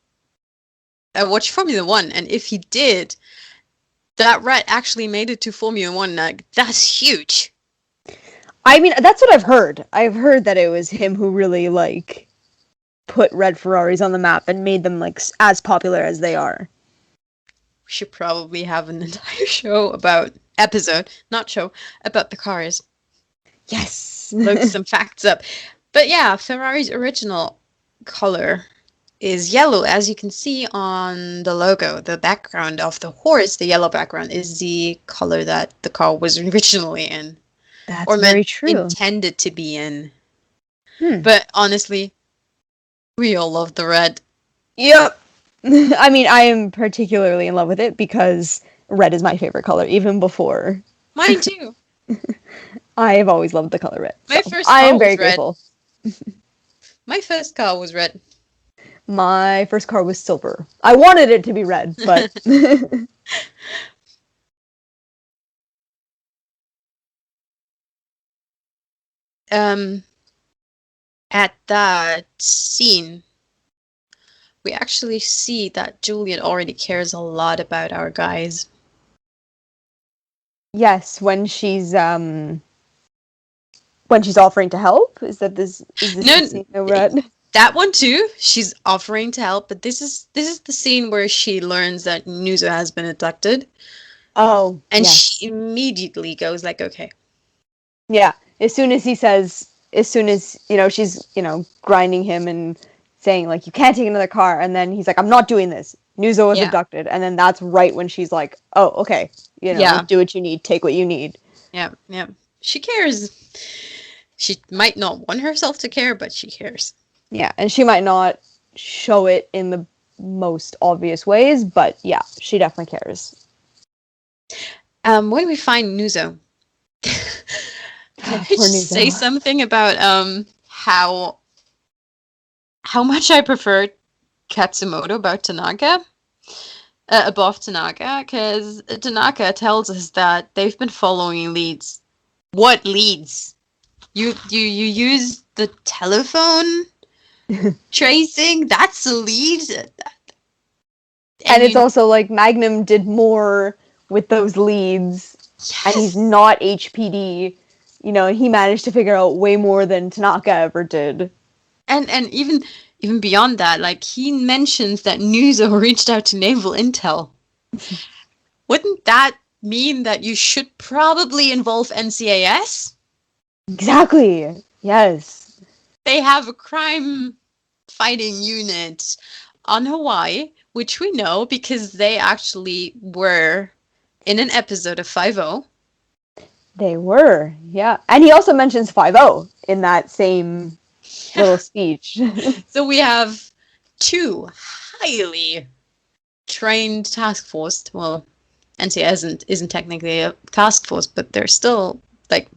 [SPEAKER 2] Formula One, and if he did, that red actually made it to Formula One. Like, that's huge.
[SPEAKER 3] I mean, that's what I've heard. I've heard that it was him who really like put red Ferraris on the map and made them like as popular as they are.
[SPEAKER 2] We should probably have an entire show about the cars.
[SPEAKER 3] Yes.
[SPEAKER 2] Look some facts up. But yeah, Ferrari's original color is yellow. As you can see on the logo, the background of the horse, the yellow background, is the color that the car was originally in.
[SPEAKER 3] That's
[SPEAKER 2] or
[SPEAKER 3] very true.
[SPEAKER 2] Intended to be in. But honestly, we all love the red.
[SPEAKER 3] Yep. I mean, I am particularly in love with it because red is my favorite color, even before.
[SPEAKER 2] Mine too.
[SPEAKER 3] I have always loved the color red.
[SPEAKER 2] My
[SPEAKER 3] so
[SPEAKER 2] first
[SPEAKER 3] I
[SPEAKER 2] car
[SPEAKER 3] am very
[SPEAKER 2] was red.
[SPEAKER 3] grateful.
[SPEAKER 2] My first car was red.
[SPEAKER 3] My first car was silver. I wanted it to be red, but
[SPEAKER 2] At that scene, we actually see that Juliet already cares a lot about our guys.
[SPEAKER 3] yes, when she's offering to help. Is this
[SPEAKER 2] No,
[SPEAKER 3] the scene that we're at?
[SPEAKER 2] That one too. She's offering to help, but this is the scene where she learns that Nuzo has been abducted.
[SPEAKER 3] Oh,
[SPEAKER 2] And
[SPEAKER 3] yes.
[SPEAKER 2] she immediately goes like, okay.
[SPEAKER 3] Yeah. As soon as she's, grinding him and saying, like, you can't take another car. And then he's like, I'm not doing this. Nuzo was abducted. And then that's right when she's like, oh, okay. Do what you need. Take what you need.
[SPEAKER 2] Yeah, yeah. She cares. She might not want herself to care, but she cares.
[SPEAKER 3] Yeah, and she might not show it in the most obvious ways, but yeah, she definitely cares.
[SPEAKER 2] When we find Nuzo, can I just say something about how much I prefer Katsumoto above Tanaka? Because Tanaka tells us that they've been following leads. What leads? You use the telephone tracing? That's a lead?
[SPEAKER 3] And it's also like Magnum did more with those leads, and he's not HPD. He managed to figure out way more than Tanaka ever did.
[SPEAKER 2] And even beyond that, like, he mentions that Nuzo reached out to Naval Intel. Wouldn't that mean that you should probably involve NCIS?
[SPEAKER 3] Exactly. Yes.
[SPEAKER 2] They have a crime fighting unit on Hawaii, which we know because they actually were in an episode of 5-0.
[SPEAKER 3] They were, yeah. And he also mentions 5-0 in that same little speech.
[SPEAKER 2] So we have two highly trained task force. Well, NCIS isn't technically a task force, but they're still like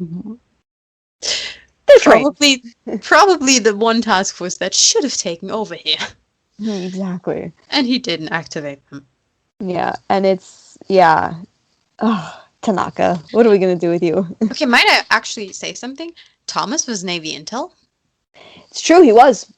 [SPEAKER 2] probably the one task force that should have taken over here.
[SPEAKER 3] Exactly.
[SPEAKER 2] And he didn't activate them.
[SPEAKER 3] Yeah, and it's Tanaka, what are we gonna do with you?
[SPEAKER 2] Okay, might I actually say something? Thomas was Navy Intel.
[SPEAKER 3] It's true, he was.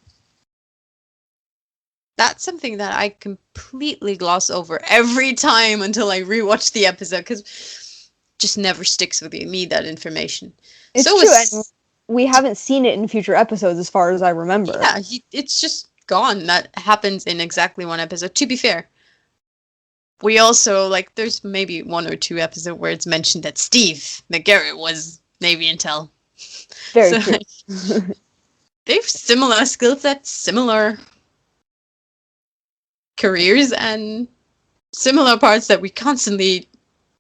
[SPEAKER 2] That's something that I completely gloss over every time until I rewatch the episode, because just never sticks with me, that information.
[SPEAKER 3] It's true, and we haven't seen it in future episodes as far as I remember.
[SPEAKER 2] Yeah, it's just gone. That happens in exactly one episode, to be fair. we also, like, there's maybe 1 or 2 episodes where it's mentioned that Steve McGarrett was Navy Intel.
[SPEAKER 3] Very
[SPEAKER 2] So,
[SPEAKER 3] true.
[SPEAKER 2] like, they've similar skill sets, similar careers, and similar parts that we constantly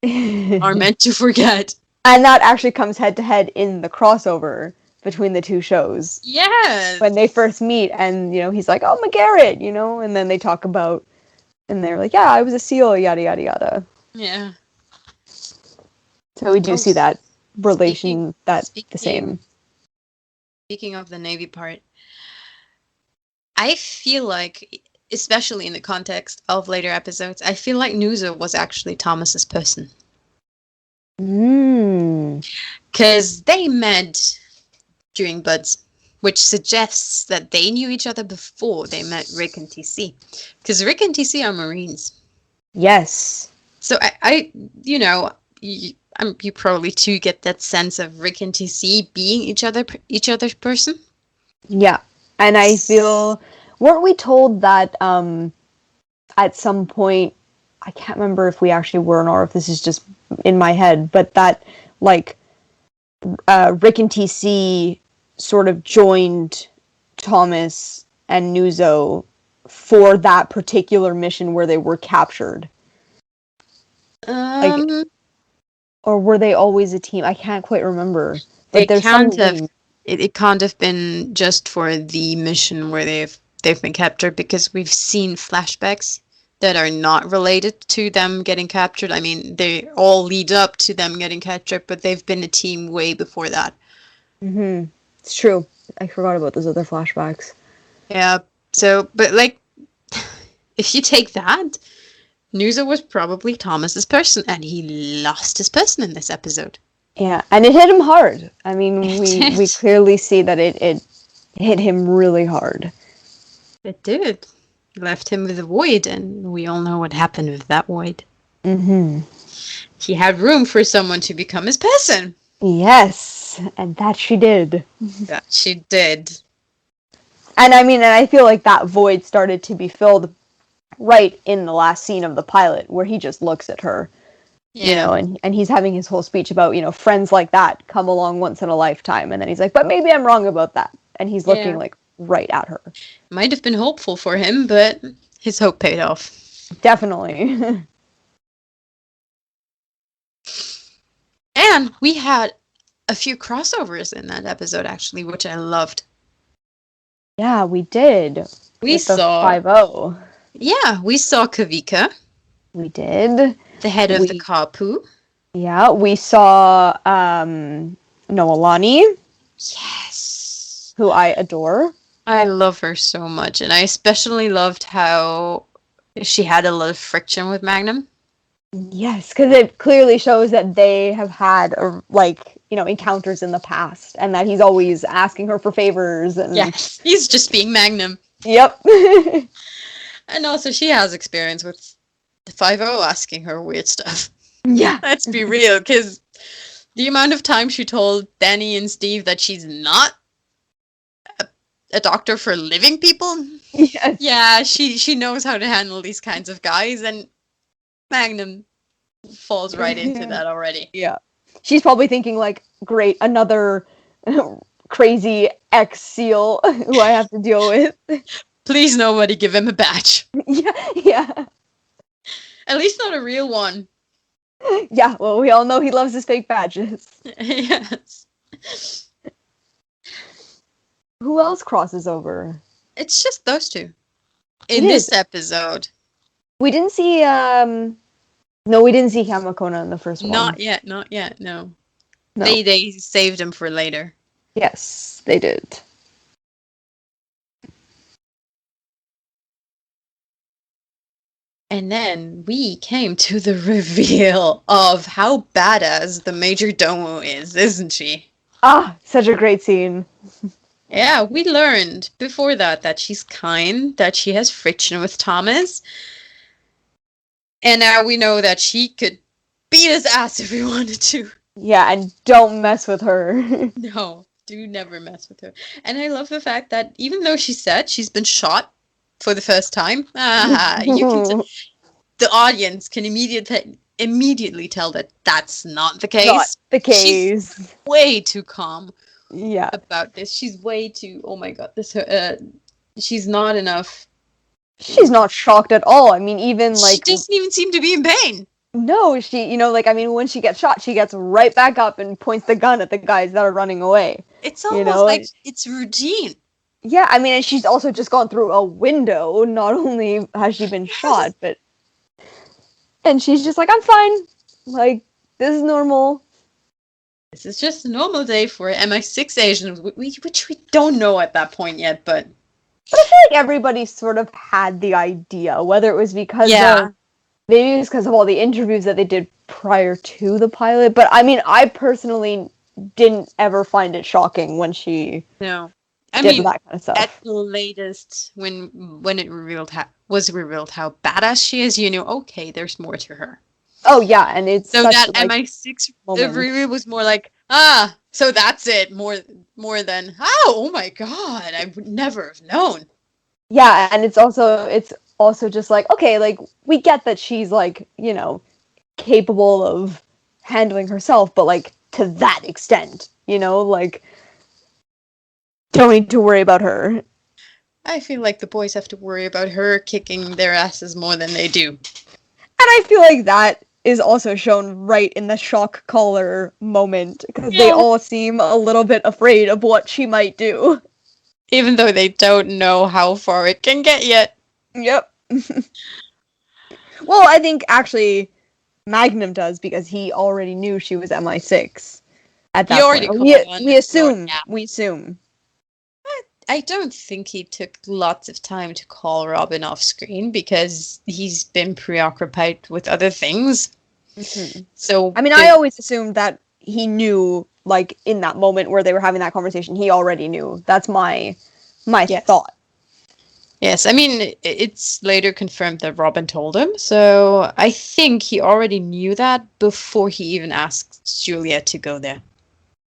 [SPEAKER 2] are meant to forget.
[SPEAKER 3] And that actually comes head to head in the crossover between the two shows.
[SPEAKER 2] Yes.
[SPEAKER 3] When they first meet, and he's like, "Oh, McGarrett," and then they talk about, and they're like, "Yeah, I was a SEAL," yada yada yada.
[SPEAKER 2] Yeah.
[SPEAKER 3] So we do see that relation, the
[SPEAKER 2] speaking,
[SPEAKER 3] same.
[SPEAKER 2] Speaking of the Navy part, I feel like, especially in the context of later episodes, I feel like Nuzo was actually Thomas's person. Because they met during Buds, which suggests that they knew each other before they met Rick and TC. Because Rick and TC are Marines.
[SPEAKER 3] Yes.
[SPEAKER 2] So you probably too get that sense of Rick and TC being each other's person.
[SPEAKER 3] Yeah, and I feel, weren't we told that at some point, I can't remember if we actually were or if this is just in my head, but that like Rick and TC sort of joined Thomas and Nuzo for that particular mission where they were captured. Or were they always a team? I can't quite remember. But
[SPEAKER 2] It can't have been just for the mission where they've been captured, because we've seen flashbacks that are not related to them getting captured. I mean, they all lead up to them getting captured, but they've been a team way before that.
[SPEAKER 3] Mm-hmm. It's true. I forgot about those other flashbacks.
[SPEAKER 2] Yeah. So, but like, if you take that, Nuzo was probably Thomas's person, and he lost his person in this episode.
[SPEAKER 3] Yeah, and it hit him hard. I mean, we clearly see that it hit him really hard.
[SPEAKER 2] It did. Left him with a void, and we all know what happened with that void.
[SPEAKER 3] Mm-hmm.
[SPEAKER 2] He had room for someone to become his person.
[SPEAKER 3] Yes, and that she did.
[SPEAKER 2] That she did.
[SPEAKER 3] And I mean, and I feel like that void started to be filled right in the last scene of the pilot, where he just looks at her.
[SPEAKER 2] Yeah.
[SPEAKER 3] And he's having his whole speech about, friends like that come along once in a lifetime. And then he's like, but maybe I'm wrong about that. And he's looking like right at her.
[SPEAKER 2] Might have been hopeful for him, but his hope paid off.
[SPEAKER 3] Definitely.
[SPEAKER 2] And we had a few crossovers in that episode, actually, which I loved.
[SPEAKER 3] Yeah, we did.
[SPEAKER 2] We saw
[SPEAKER 3] 5-0.
[SPEAKER 2] Yeah, we saw Kavika.
[SPEAKER 3] We did.
[SPEAKER 2] The head of the Kapu.
[SPEAKER 3] Yeah, we saw Noelani.
[SPEAKER 2] Yes.
[SPEAKER 3] Who I adore.
[SPEAKER 2] I love her so much, and I especially loved how she had a lot of friction with Magnum.
[SPEAKER 3] Yes, because it clearly shows that they have had encounters in the past, and that he's always asking her for favors. And
[SPEAKER 2] yes, he's just being Magnum.
[SPEAKER 3] Yep.
[SPEAKER 2] And also, she has experience with the 5-0 asking her weird stuff.
[SPEAKER 3] Yeah.
[SPEAKER 2] Let's be real, because the amount of time she told Danny and Steve that she's not a doctor for living people.
[SPEAKER 3] Yes.
[SPEAKER 2] Yeah, she knows how to handle these kinds of guys, and Magnum falls right into that already.
[SPEAKER 3] Yeah. She's probably thinking, like, great, another crazy ex-SEAL who I have to deal with.
[SPEAKER 2] Please nobody give him a badge.
[SPEAKER 3] Yeah.
[SPEAKER 2] At least not a real one.
[SPEAKER 3] Yeah, well, we all know he loves his fake badges.
[SPEAKER 2] Yes.
[SPEAKER 3] Who else crosses over?
[SPEAKER 2] It's just those two. In this episode.
[SPEAKER 3] We didn't see, no, we didn't see Kamakona in the first one.
[SPEAKER 2] Not yet, no. They saved him for later.
[SPEAKER 3] Yes, they did.
[SPEAKER 2] And then we came to the reveal of how badass the Major Domo is, isn't she?
[SPEAKER 3] Ah, such a great scene.
[SPEAKER 2] Yeah, we learned before that she's kind, that she has friction with Thomas. And now we know that she could beat his ass if we wanted to.
[SPEAKER 3] Yeah, and don't mess with her.
[SPEAKER 2] No, do never mess with her. And I love the fact that even though she said she's been shot for the first time, the audience can immediately tell that that's not the case.
[SPEAKER 3] Not the case.
[SPEAKER 2] She's way too calm
[SPEAKER 3] Yeah.
[SPEAKER 2] about this. She's way too, oh my god, she's not enough.
[SPEAKER 3] She's not shocked at all. I mean, even
[SPEAKER 2] She
[SPEAKER 3] like
[SPEAKER 2] doesn't even seem to be in pain.
[SPEAKER 3] no, she, like, I mean, when she gets shot, she gets right back up and points the gun at the guys that are running away.
[SPEAKER 2] It's almost like it's routine.
[SPEAKER 3] Yeah, I mean, and she's also just gone through a window. Not only has she been shot, but... And she's just like, I'm fine. Like, this is normal.
[SPEAKER 2] This is just a normal day for MI6 agents, which we don't know at that point yet, but...
[SPEAKER 3] But I feel like everybody sort of had the idea, whether it was because of... Maybe it's because of all the interviews that they did prior to the pilot, but I mean, I personally didn't ever find it shocking when she
[SPEAKER 2] did
[SPEAKER 3] that kind of stuff.
[SPEAKER 2] At the latest, when it was revealed how badass she is, you knew, okay, there's more to her.
[SPEAKER 3] Oh yeah, and it's
[SPEAKER 2] so
[SPEAKER 3] such,
[SPEAKER 2] that
[SPEAKER 3] like,
[SPEAKER 2] MI6
[SPEAKER 3] moment.
[SPEAKER 2] review was more like, so that's it, more than, oh my god, I would never have known.
[SPEAKER 3] Yeah, and it's also just like, okay, like, we get that she's, like, capable of handling herself, but, like, to that extent, like, don't need to worry about her.
[SPEAKER 2] I feel like the boys have to worry about her kicking their asses more than they do. And
[SPEAKER 3] I feel like that is also shown right in the shock collar moment, because they all seem a little bit afraid of what she might do.
[SPEAKER 2] Even though they don't know how far it can get yet.
[SPEAKER 3] Yep. Well, I think actually Magnum does, because he already knew she was MI6 at that point. We assume.
[SPEAKER 2] I don't think he took lots of time to call Robin off screen, because he's been preoccupied with other things.
[SPEAKER 3] Mm-hmm.
[SPEAKER 2] So
[SPEAKER 3] I mean, I always assumed that he knew, like, in that moment where they were having that conversation, he already knew. That's my thought.
[SPEAKER 2] Yes, I mean, it's later confirmed that Robin told him, so I think he already knew that before he even asked Juliet to go there.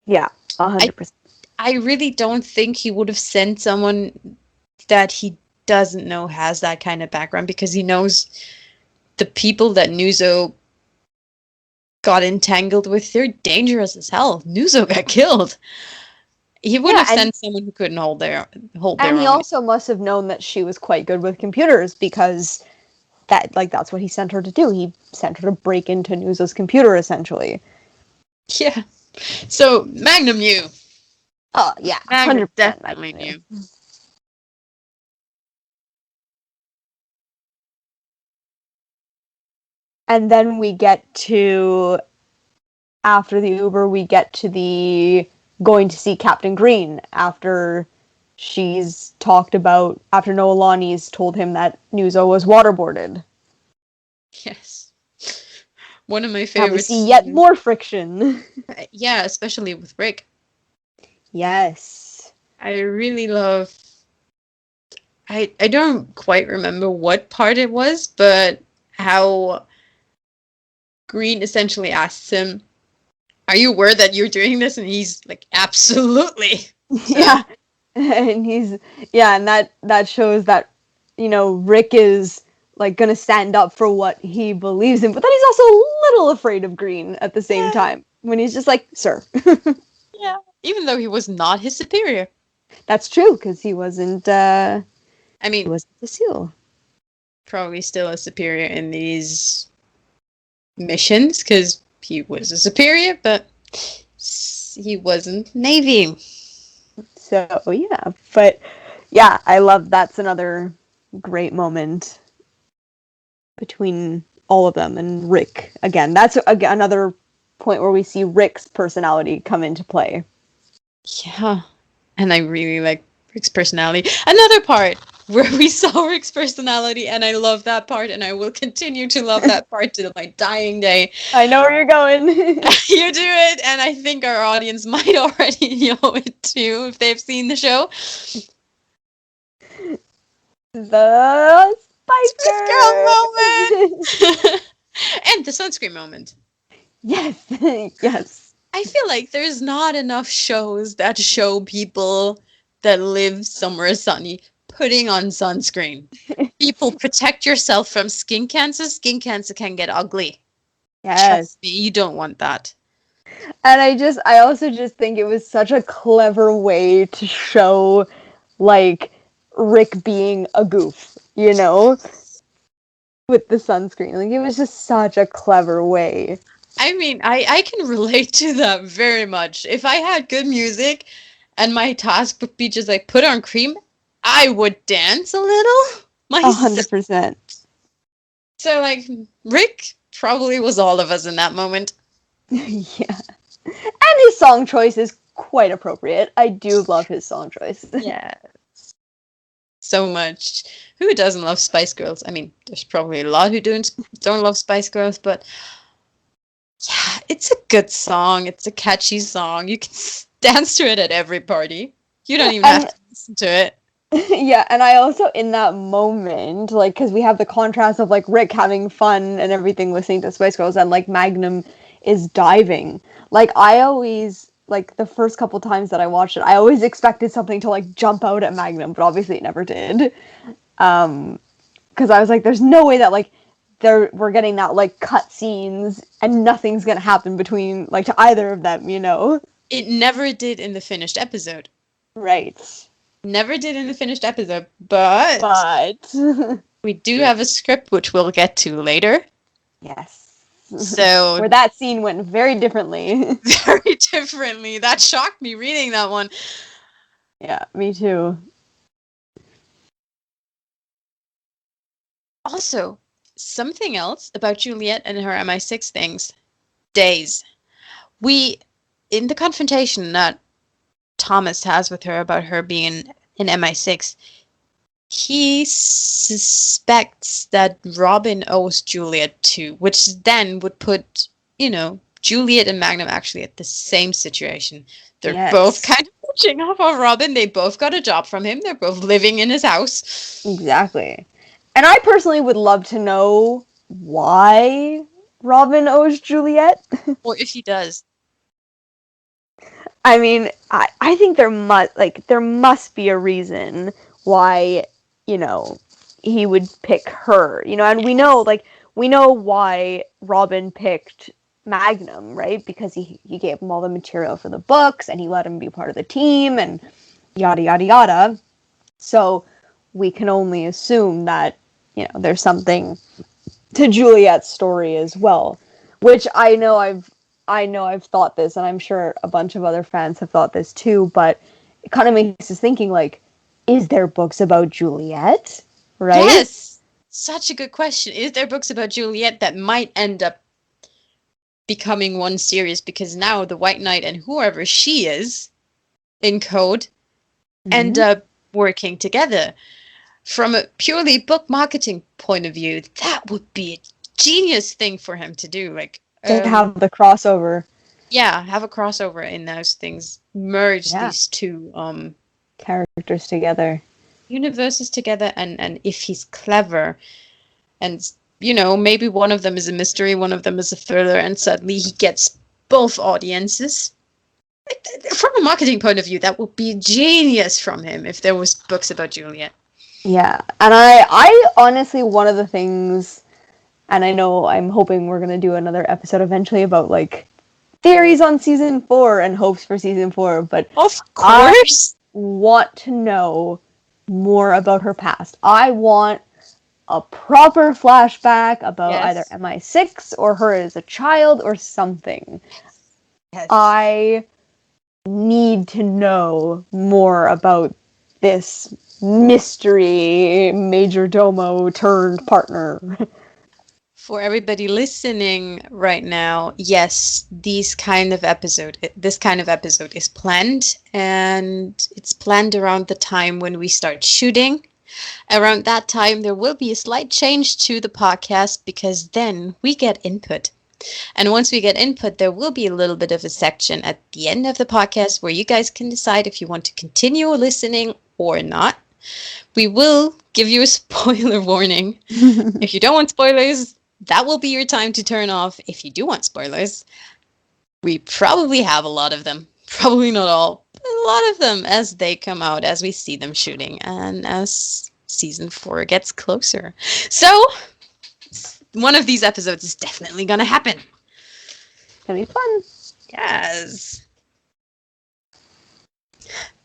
[SPEAKER 3] Yeah, 100%.
[SPEAKER 2] I really don't think he would have sent someone that he doesn't know has that kind of background, because he knows the people that Nuzo got entangled with, they're dangerous as hell. Nuzo got killed. He would have sent someone who couldn't hold their own.
[SPEAKER 3] And he also must have known that she was quite good with computers, because that's what he sent her to do. He sent her to break into Nuzo's computer, essentially.
[SPEAKER 2] Yeah. So Magnum knew.
[SPEAKER 3] Oh yeah,
[SPEAKER 2] Magnum definitely knew.
[SPEAKER 3] And then we get to, after the Uber, we get to the going to see Captain Green after she's talked about, after Noelani's told him that Nuzo was waterboarded.
[SPEAKER 2] Yes. One of my favorites.
[SPEAKER 3] And we see yet more friction.
[SPEAKER 2] Yeah, especially with Rick.
[SPEAKER 3] Yes.
[SPEAKER 2] I really love... I don't quite remember what part it was, but how Green essentially asks him, are you aware that you're doing this? And he's like, absolutely.
[SPEAKER 3] Yeah. And and that shows that, Rick is, like, gonna stand up for what he believes in, but then he's also a little afraid of Green at the same time, when he's just like, sir.
[SPEAKER 2] Yeah. Even though he was not his superior.
[SPEAKER 3] That's true, because he wasn't,
[SPEAKER 2] he
[SPEAKER 3] wasn't the SEAL.
[SPEAKER 2] Probably still a superior in these missions, because he was a superior, but he wasn't Navy.
[SPEAKER 3] So, yeah. But, yeah, I love that's another great moment between all of them and Rick. Again, that's another point where we see Rick's personality come into play.
[SPEAKER 2] Yeah. And I really like Rick's personality. Another part where we saw Rick's personality, and I love that part, and I will continue to love that part to my dying day.
[SPEAKER 3] I know where you're going.
[SPEAKER 2] You do it, and I think our audience might already know it too if they've seen the show.
[SPEAKER 3] The Spice
[SPEAKER 2] Girl moment! And the sunscreen moment.
[SPEAKER 3] Yes, yes.
[SPEAKER 2] I feel like there's not enough shows that show people that live somewhere sunny putting on sunscreen. People, protect yourself from skin cancer. Skin cancer can get ugly.
[SPEAKER 3] Yes.
[SPEAKER 2] Trust me, you don't want that.
[SPEAKER 3] And I also just think it was such a clever way to show, like, Rick being a goof, you know? With the sunscreen. Like, it was just such a clever way.
[SPEAKER 2] I mean, I can relate to that very much. If I had good music and my task would be just like put on cream, I would dance a little.
[SPEAKER 3] 100%.
[SPEAKER 2] So, like, Rick probably was all of us in that moment.
[SPEAKER 3] Yeah. And his song choice is quite appropriate. I do love his song choice.
[SPEAKER 2] Yeah. So much. Who doesn't love Spice Girls? I mean, there's probably a lot who don't love Spice Girls, but yeah, it's a good song. It's a catchy song. You can dance to it at every party. You don't even have to listen to it.
[SPEAKER 3] Yeah, and I also, in that moment, like, because we have the contrast of, like, Rick having fun and everything listening to Spice Girls, and, like, Magnum is diving. Like, I always, like, the first couple times that I watched it, I always expected something to, like, jump out at Magnum, but obviously it never did. Because I was like, there's no way that, like, we're getting that, like, cut scenes, and nothing's gonna happen between, like, to either of them, you know?
[SPEAKER 2] It never did in the finished episode.
[SPEAKER 3] Right.
[SPEAKER 2] Never did in the finished episode, but we do have a script which we'll get to later.
[SPEAKER 3] Yes.
[SPEAKER 2] So
[SPEAKER 3] where that scene went very differently.
[SPEAKER 2] Very differently. That shocked me reading that one.
[SPEAKER 3] Yeah, me too.
[SPEAKER 2] Also, something else about Juliet and her MI6 things. Days. In the confrontation that Thomas has with her about her being an MI6, he suspects that Robin owes Juliet too, which then would put, Juliet and Magnum actually at the same situation. They're both kind of watching off of Robin. They both got a job from him. They're both living in his house.
[SPEAKER 3] Exactly. And I personally would love to know why Robin owes Juliet.
[SPEAKER 2] Or if he does.
[SPEAKER 3] I mean, I think there must be a reason why, he would pick her, and we know why Robin picked Magnum, right? Because he gave him all the material for the books and he let him be part of the team and yada yada yada. So we can only assume that, there's something to Juliet's story as well, which I know I've thought this, and I'm sure a bunch of other fans have thought this too, but it kind of makes us thinking, like, is there books about Juliet? Right?
[SPEAKER 2] Yes! Such a good question. Is there books about Juliet that might end up becoming one series? Because now the White Knight and whoever she is in code end up working together. From a purely book marketing point of view, that would be a genius thing for him to do. Like,
[SPEAKER 3] to have the crossover.
[SPEAKER 2] Yeah, have a crossover in those things. Merge these two
[SPEAKER 3] characters together.
[SPEAKER 2] Universes together, and if he's clever, and maybe one of them is a mystery, one of them is a thriller, and suddenly he gets both audiences. From a marketing point of view, that would be genius from him if there was books about Juliet.
[SPEAKER 3] Yeah, and I honestly, one of the things, and I know I'm hoping we're going to do another episode eventually about, like, theories on season 4 and hopes for season 4, but
[SPEAKER 2] of course,
[SPEAKER 3] I want to know more about her past. I want a proper flashback about either MI6 or her as a child or something. Yes. I need to know more about this mystery major domo turned partner.
[SPEAKER 2] For everybody listening right now, yes, this kind of episode is planned, and it's planned around the time when we start shooting. Around that time, there will be a slight change to the podcast because then we get input. And once we get input, there will be a little bit of a section at the end of the podcast where you guys can decide if you want to continue listening or not. We will give you a spoiler warning. If you don't want spoilers, that will be your time to turn off. If you do want spoilers, we probably have a lot of them. Probably not all, but a lot of them as they come out, as we see them shooting, and as season 4 gets closer. So, one of these episodes is definitely gonna happen.
[SPEAKER 3] It's gonna be fun.
[SPEAKER 2] Yes.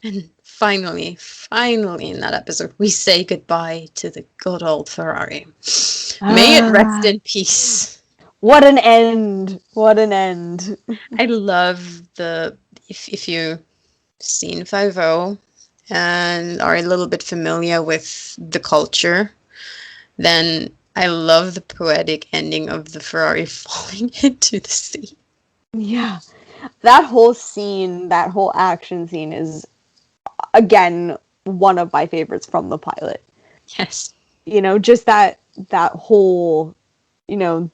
[SPEAKER 2] And finally in that episode, we say goodbye to the good old Ferrari. May it rest in peace.
[SPEAKER 3] What an end. What an end.
[SPEAKER 2] I love if you've seen 5 and are a little bit familiar with the culture, then I love the poetic ending of the Ferrari falling into the sea.
[SPEAKER 3] Yeah. That whole scene, that whole action scene is, again, one of my favorites from the pilot.
[SPEAKER 2] Yes.
[SPEAKER 3] You know, just that whole, you know,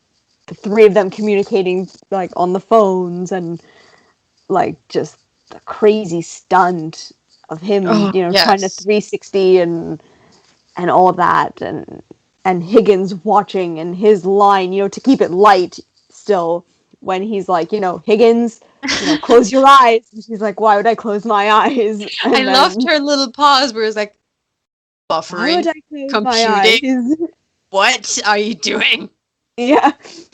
[SPEAKER 3] the three of them communicating, like, on the phones, and, like, just the crazy stunt of him, trying to 360 and all of that, and Higgins watching, and his line, to keep it light still, when he's like, Higgins, close your eyes. And she's like, why would I close my eyes? And
[SPEAKER 2] I loved her little pause where it's like, buffering,
[SPEAKER 3] why would I close
[SPEAKER 2] computing.
[SPEAKER 3] my eyes?
[SPEAKER 2] What are you doing?
[SPEAKER 3] Yeah.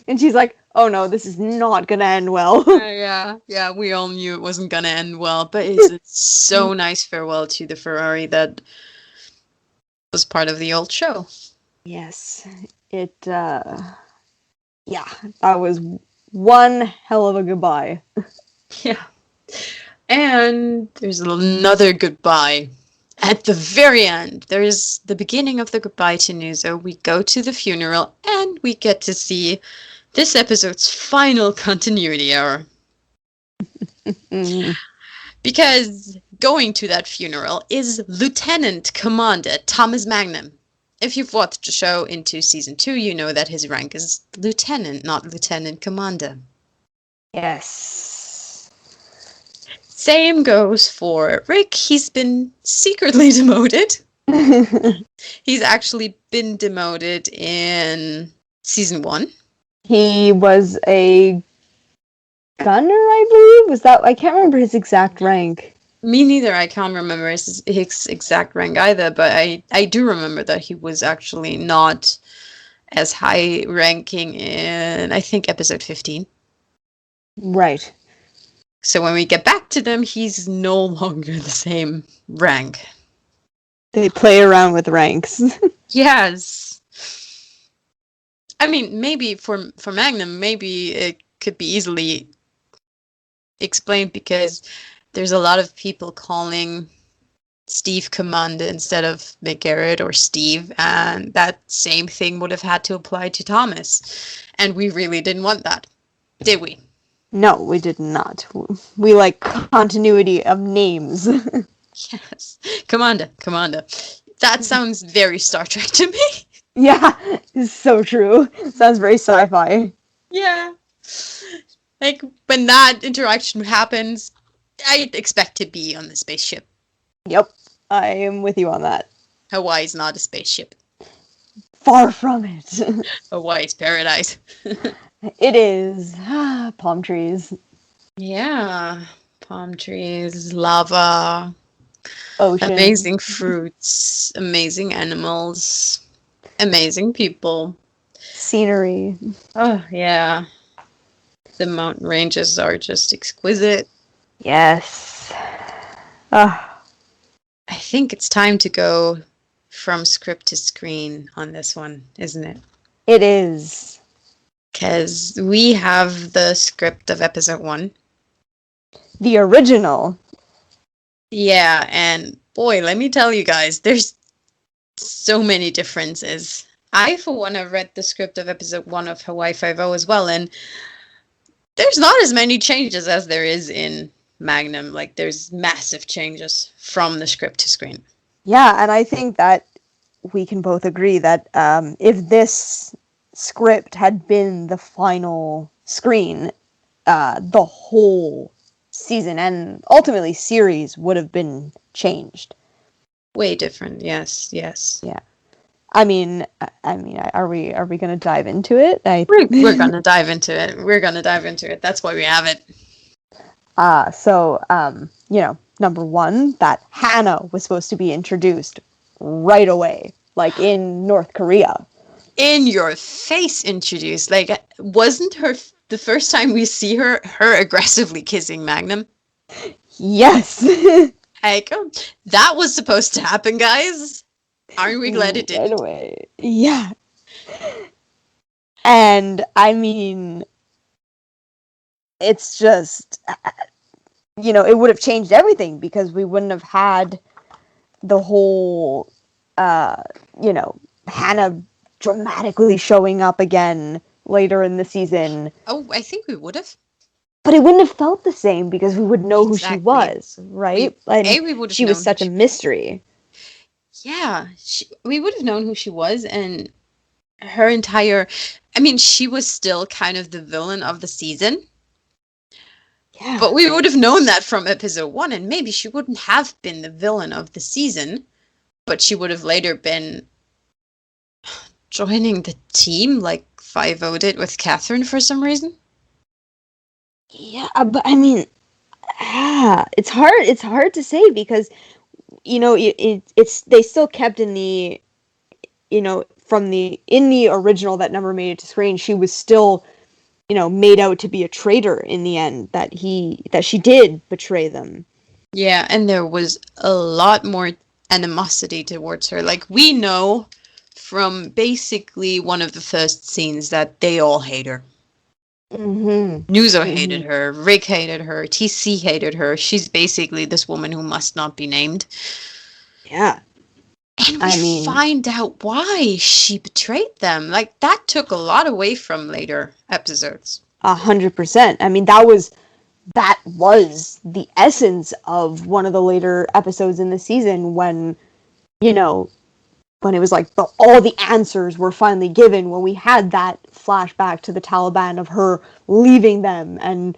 [SPEAKER 3] And she's like, oh no, this is not gonna end well.
[SPEAKER 2] Yeah, we all knew it wasn't gonna end well, but it's a so nice farewell to the Ferrari that was part of the old show.
[SPEAKER 3] Yes. It, that was one hell of a goodbye.
[SPEAKER 2] Yeah. And there's another goodbye. At the very end, there's the beginning of the goodbye to Nuzo. We go to the funeral, and we get to see this episode's final continuity error. Because going to that funeral is Lieutenant Commander Thomas Magnum. If you've watched the show into season 2, you know that his rank is Lieutenant, not Lieutenant Commander.
[SPEAKER 3] Yes.
[SPEAKER 2] Same goes for Rick. He's been secretly demoted. He's actually been demoted in season 1.
[SPEAKER 3] He was a gunner, I believe. Was that? I can't remember his exact rank.
[SPEAKER 2] Me neither. I can't remember his exact rank either, but I do remember that he was actually not as high ranking in, I think, episode 15.
[SPEAKER 3] Right.
[SPEAKER 2] So when we get back to them, he's no longer the same rank.
[SPEAKER 3] They play around with ranks.
[SPEAKER 2] Yes. I mean, maybe for Magnum, maybe it could be easily explained because there's a lot of people calling Steve Commander instead of McGarrett or Steve, and that same thing would have had to apply to Thomas. And we really didn't want that, did we?
[SPEAKER 3] No, we did not. We like continuity of names.
[SPEAKER 2] Yes. Commander. That sounds very Star Trek to me.
[SPEAKER 3] Yeah, it's so true. Sounds very sci-fi.
[SPEAKER 2] Yeah. Like, when that interaction happens, I expect to be on the spaceship.
[SPEAKER 3] Yep, I am with you on that.
[SPEAKER 2] Hawaii's not a spaceship.
[SPEAKER 3] Far from it.
[SPEAKER 2] Hawaii's paradise.
[SPEAKER 3] It is. Palm trees.
[SPEAKER 2] Yeah. Palm trees, lava,
[SPEAKER 3] Ocean.
[SPEAKER 2] amazing fruits, amazing animals, amazing people.
[SPEAKER 3] Scenery.
[SPEAKER 2] Oh, yeah. The mountain ranges are just exquisite.
[SPEAKER 3] Yes.
[SPEAKER 2] I think it's time to go from script to screen on this one, isn't it?
[SPEAKER 3] It is.
[SPEAKER 2] Because we have the script of episode 1.
[SPEAKER 3] The original.
[SPEAKER 2] Yeah, and boy, let me tell you guys, there's so many differences. I, for one, have read the script of episode 1 of Hawaii Five-0 as well, and there's not as many changes as there is in Magnum. Like, there's massive changes from the script to screen.
[SPEAKER 3] Yeah, and I think that we can both agree that if this script had been the final screen, the whole season and ultimately series would have been changed.
[SPEAKER 2] Way different, yes.
[SPEAKER 3] Yeah. I mean, are we going to dive into it?
[SPEAKER 2] We're going to dive into it. That's why we have it.
[SPEAKER 3] So, number one, that Hannah was supposed to be introduced right away. like in North Korea.
[SPEAKER 2] In your face introduced. Like, wasn't her the first time we see her aggressively kissing Magnum?
[SPEAKER 3] Yes.
[SPEAKER 2] Like, that was supposed to happen, guys. Aren't we glad it
[SPEAKER 3] Right
[SPEAKER 2] didn't?
[SPEAKER 3] away. Yeah. And I mean, it's just, it would have changed everything because we wouldn't have had the whole, Hannah dramatically showing up again later in the season.
[SPEAKER 2] Oh, I think we would have.
[SPEAKER 3] But it wouldn't have felt the same because we would know who she
[SPEAKER 2] Exactly.
[SPEAKER 3] was, right?
[SPEAKER 2] We would have
[SPEAKER 3] she was
[SPEAKER 2] known
[SPEAKER 3] such
[SPEAKER 2] who
[SPEAKER 3] a
[SPEAKER 2] she
[SPEAKER 3] mystery.
[SPEAKER 2] Yeah, we would have known who she was, and her entire... I mean, she was still kind of the villain of the season,
[SPEAKER 3] Yeah.
[SPEAKER 2] but we would have known that from episode 1, and maybe she wouldn't have been the villain of the season, but she would have later been joining the team, like 5-0 did with Catherine for some reason.
[SPEAKER 3] Yeah, but I mean, it's hard to say because it's they still kept in the in the original that never made it to screen, she was still made out to be a traitor in the end, that she did betray them.
[SPEAKER 2] Yeah, and there was a lot more animosity towards her. Like, we know from basically one of the first scenes that they all hate her.
[SPEAKER 3] Mm-hmm.
[SPEAKER 2] Nuzo hated her, Rick hated her, TC hated her. She's basically this woman who must not be named.
[SPEAKER 3] Yeah.
[SPEAKER 2] And we find out why she betrayed them. Like, that took a lot away from later episodes.
[SPEAKER 3] 100%. I mean, that was the essence of one of the later episodes in the season when it was like all the answers were finally given, when we had that flashback to the Taliban of her leaving them and,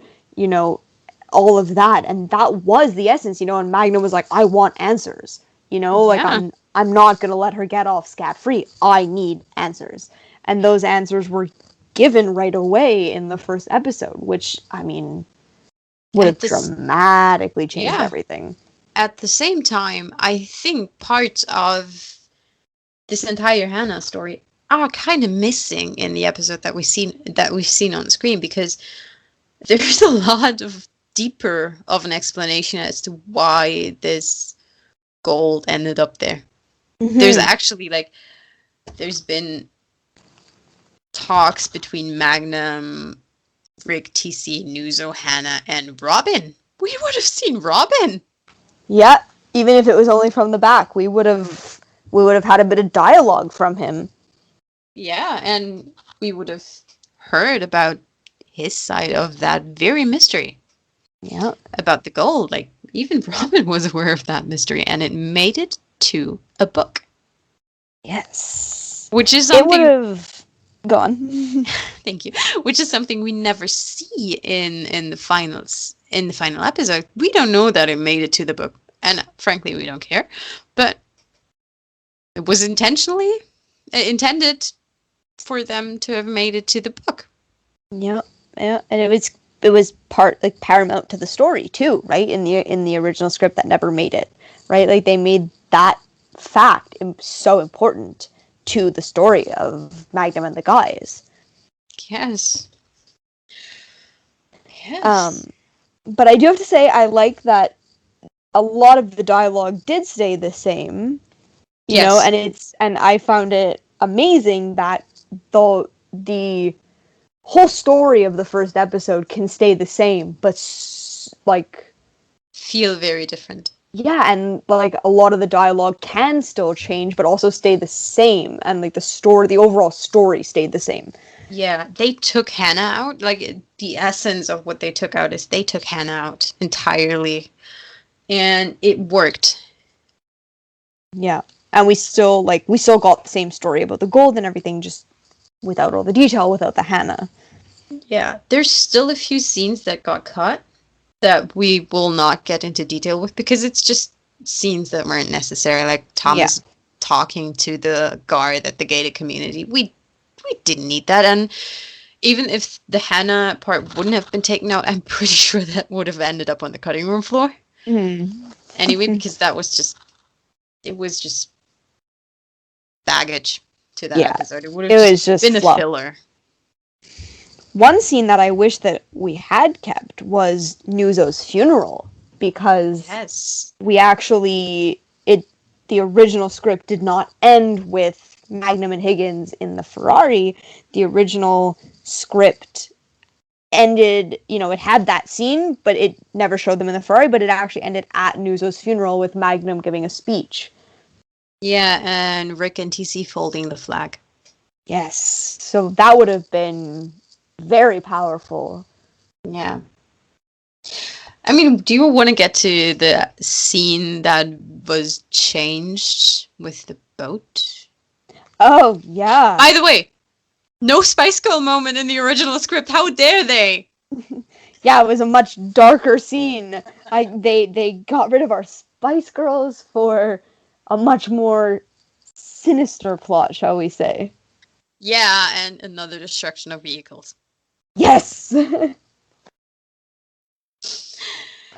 [SPEAKER 3] all of that. And that was the essence, and Magnum was like, I want answers, like I'm not going to let her get off scot-free. I need answers. And those answers were given right away in the first episode, which, I mean, would have dramatically changed everything.
[SPEAKER 2] At the same time, I think parts of this entire Hannah story are kind of missing in the episode that we've seen on screen, because there's a lot of deeper of an explanation as to why this gold ended up there. Mm-hmm. There's actually there's been talks between Magnum, Rick, TC, Nuzo, Hannah, and Robin. We would have seen Robin.
[SPEAKER 3] Yeah, even if it was only from the back, we would have had a bit of dialogue from him.
[SPEAKER 2] Yeah, and we would have heard about his side of that very mystery.
[SPEAKER 3] Yeah.
[SPEAKER 2] About the gold. Like, even Robin was aware of that mystery, and it made it to a book.
[SPEAKER 3] Yes.
[SPEAKER 2] Which is something...
[SPEAKER 3] It would have gone.
[SPEAKER 2] Thank you. Which is something we never see in the finals. In the final episode. We don't know that it made it to the book. And frankly, we don't care. But it was intentionally intended for them to have made it to the book.
[SPEAKER 3] Yeah. And it was paramount to the story too, right? In the original script that never made it, right? Like, they made that fact so important to the story of Magnum and the guys.
[SPEAKER 2] Yes.
[SPEAKER 3] But I do have to say, I like that a lot of the dialogue did stay the same. You know, and I found it amazing that the whole story of the first episode can stay the same, but
[SPEAKER 2] feel very different.
[SPEAKER 3] Yeah, and a lot of the dialogue can still change, but also stay the same, and the overall story stayed the same.
[SPEAKER 2] Yeah, they took Hannah out. The essence of what they took out is they took Hannah out entirely, and it worked.
[SPEAKER 3] Yeah, and we still got the same story about the gold and everything, just without all the detail, without the Hannah.
[SPEAKER 2] Yeah, there's still a few scenes that got cut that we will not get into detail with, because it's just scenes that weren't necessary, like Thomas talking to the guard at the gated community. We didn't need that, and even if the Hannah part wouldn't have been taken out, I'm pretty sure that would have ended up on the cutting room floor. Anyway, because it was just baggage to that
[SPEAKER 3] Yeah,
[SPEAKER 2] episode. It would
[SPEAKER 3] it
[SPEAKER 2] have
[SPEAKER 3] was just
[SPEAKER 2] been a
[SPEAKER 3] fluff.
[SPEAKER 2] filler.
[SPEAKER 3] One scene that I wish that we had kept was Nuzo's funeral, because
[SPEAKER 2] Yes.
[SPEAKER 3] we actually the original script did not end with Magnum and Higgins in the Ferrari. The original script ended, it had that scene, but it never showed them in the Ferrari, but it actually ended at Nuzo's funeral with Magnum giving a speech.
[SPEAKER 2] Yeah, and Rick and TC folding the flag.
[SPEAKER 3] Yes. So that would have been very powerful.
[SPEAKER 2] Yeah. I mean, do you want to get to the scene that was changed with the boat?
[SPEAKER 3] Oh, yeah.
[SPEAKER 2] By the way, no Spice Girl moment in the original script. How dare they?
[SPEAKER 3] Yeah, it was a much darker scene. They got rid of our Spice Girls for a much more sinister plot, shall we say.
[SPEAKER 2] Yeah, and another destruction of vehicles.
[SPEAKER 3] Yes!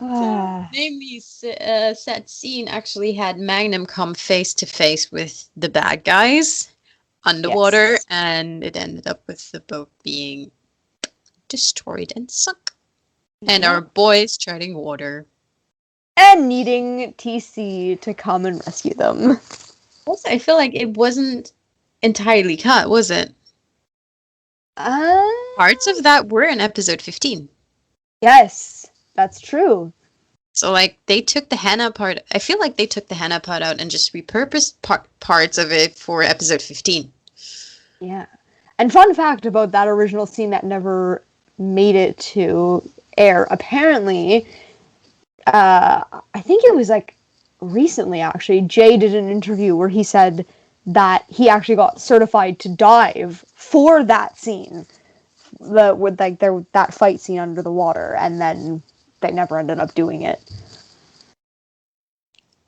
[SPEAKER 2] So, namely, said scene actually had Magnum come face to face with the bad guys underwater,
[SPEAKER 3] Yes.
[SPEAKER 2] and it ended up with the boat being destroyed and sunk. And our boys treading water.
[SPEAKER 3] And needing TC to come and rescue them.
[SPEAKER 2] Also, I feel like it wasn't entirely cut, was it? Parts of that were in episode 15.
[SPEAKER 3] Yes, that's true.
[SPEAKER 2] So, like, they took the Hannah part. I feel like they took the Hannah part out and just repurposed parts of it for episode 15.
[SPEAKER 3] Yeah. And fun fact about that original scene that never made it to air. Apparently, I think it was like recently actually, Jay did an interview where he said that he actually got certified to dive for that scene. That fight scene under the water, and then they never ended up doing it.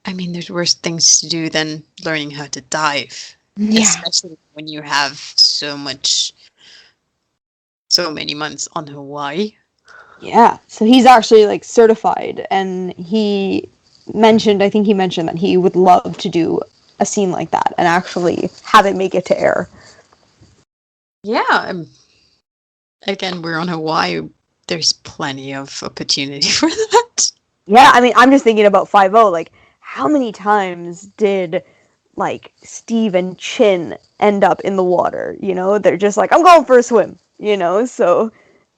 [SPEAKER 2] I mean, there's worse things to do than learning how to dive.
[SPEAKER 3] Yeah.
[SPEAKER 2] Especially when you have so many months on Hawaii.
[SPEAKER 3] Yeah. So he's actually like certified, and I think he mentioned that he would love to do a scene like that and actually have it make it to air.
[SPEAKER 2] Yeah. Again, we're on Hawaii. There's plenty of opportunity for that.
[SPEAKER 3] Yeah, I mean, I'm just thinking about 5-0. Like, how many times did, like, Steve and Chin end up in the water? They're just like, I'm going for a swim, So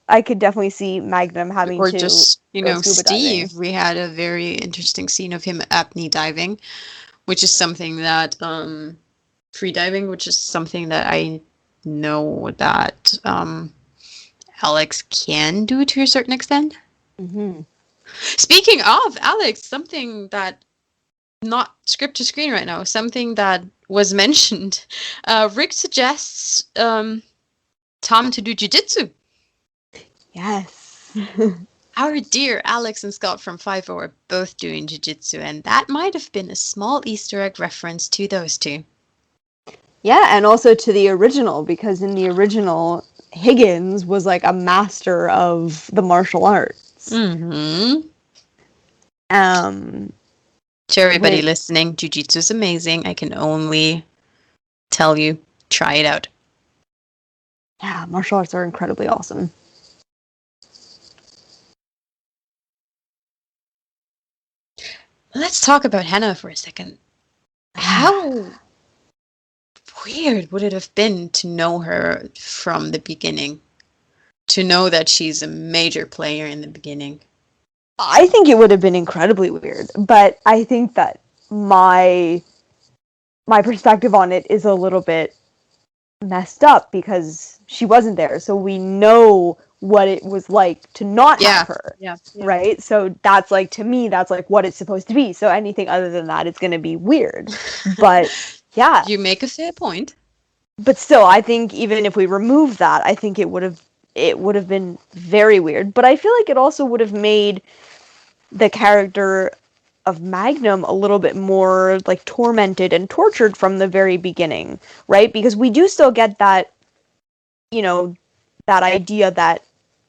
[SPEAKER 3] I could definitely see Magnum having
[SPEAKER 2] Or
[SPEAKER 3] to
[SPEAKER 2] just,
[SPEAKER 3] go scuba
[SPEAKER 2] Steve.
[SPEAKER 3] diving.
[SPEAKER 2] We had a very interesting scene of him apnea diving, which is something that, free diving, which is something that I know that Alex can do to a certain extent.
[SPEAKER 3] Mm-hmm.
[SPEAKER 2] Speaking of Alex, something that not script to screen right now, something that was mentioned. Rick suggests Tom to do jiu-jitsu.
[SPEAKER 3] Yes.
[SPEAKER 2] Our dear Alex and Scott from 5 are both doing jiu-jitsu, and that might have been a small Easter egg reference to those two.
[SPEAKER 3] Yeah, and also to the original, because in the original, Higgins was like a master of the martial arts.
[SPEAKER 2] Mm-hmm. To everybody listening, jiu-jitsu is amazing. I can only tell you, try it out.
[SPEAKER 3] Yeah, martial arts are incredibly awesome.
[SPEAKER 2] Let's talk about Hannah for a second. How weird would it have been to know her from the beginning? To know that she's a major player in the beginning.
[SPEAKER 3] I think it would have been incredibly weird, but I think that my perspective on it is a little bit messed up because she wasn't there, so we know what it was like to not have her.
[SPEAKER 2] Yeah.
[SPEAKER 3] Right? So that's like, to me, that's like what it's supposed to be. So anything other than that, it's going to be weird. But yeah.
[SPEAKER 2] You make a fair point.
[SPEAKER 3] But still, I think even if we remove that, I think it would have been very weird. But I feel like it also would have made the character of Magnum a little bit more like tormented and tortured from the very beginning, right? Because we do still get that, that idea that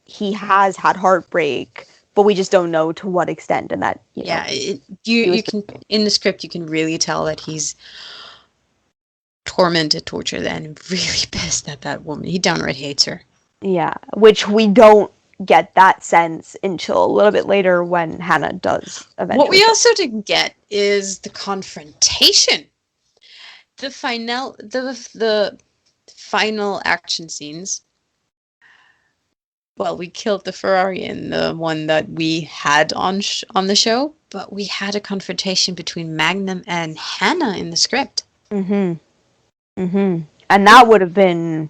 [SPEAKER 3] he has had heartbreak, but we just don't know to what extent, and that
[SPEAKER 2] you can in the script you can really tell that he's tormented, tortured, and really pissed at that woman. He downright hates her.
[SPEAKER 3] Yeah, which we don't get that sense until a little bit later when Hannah does eventually.
[SPEAKER 2] What we also didn't get is the confrontation. The final action scenes. Well, we killed the Ferrari in the one that we had on the show, but we had a confrontation between Magnum and Hannah in the script.
[SPEAKER 3] And that would have been...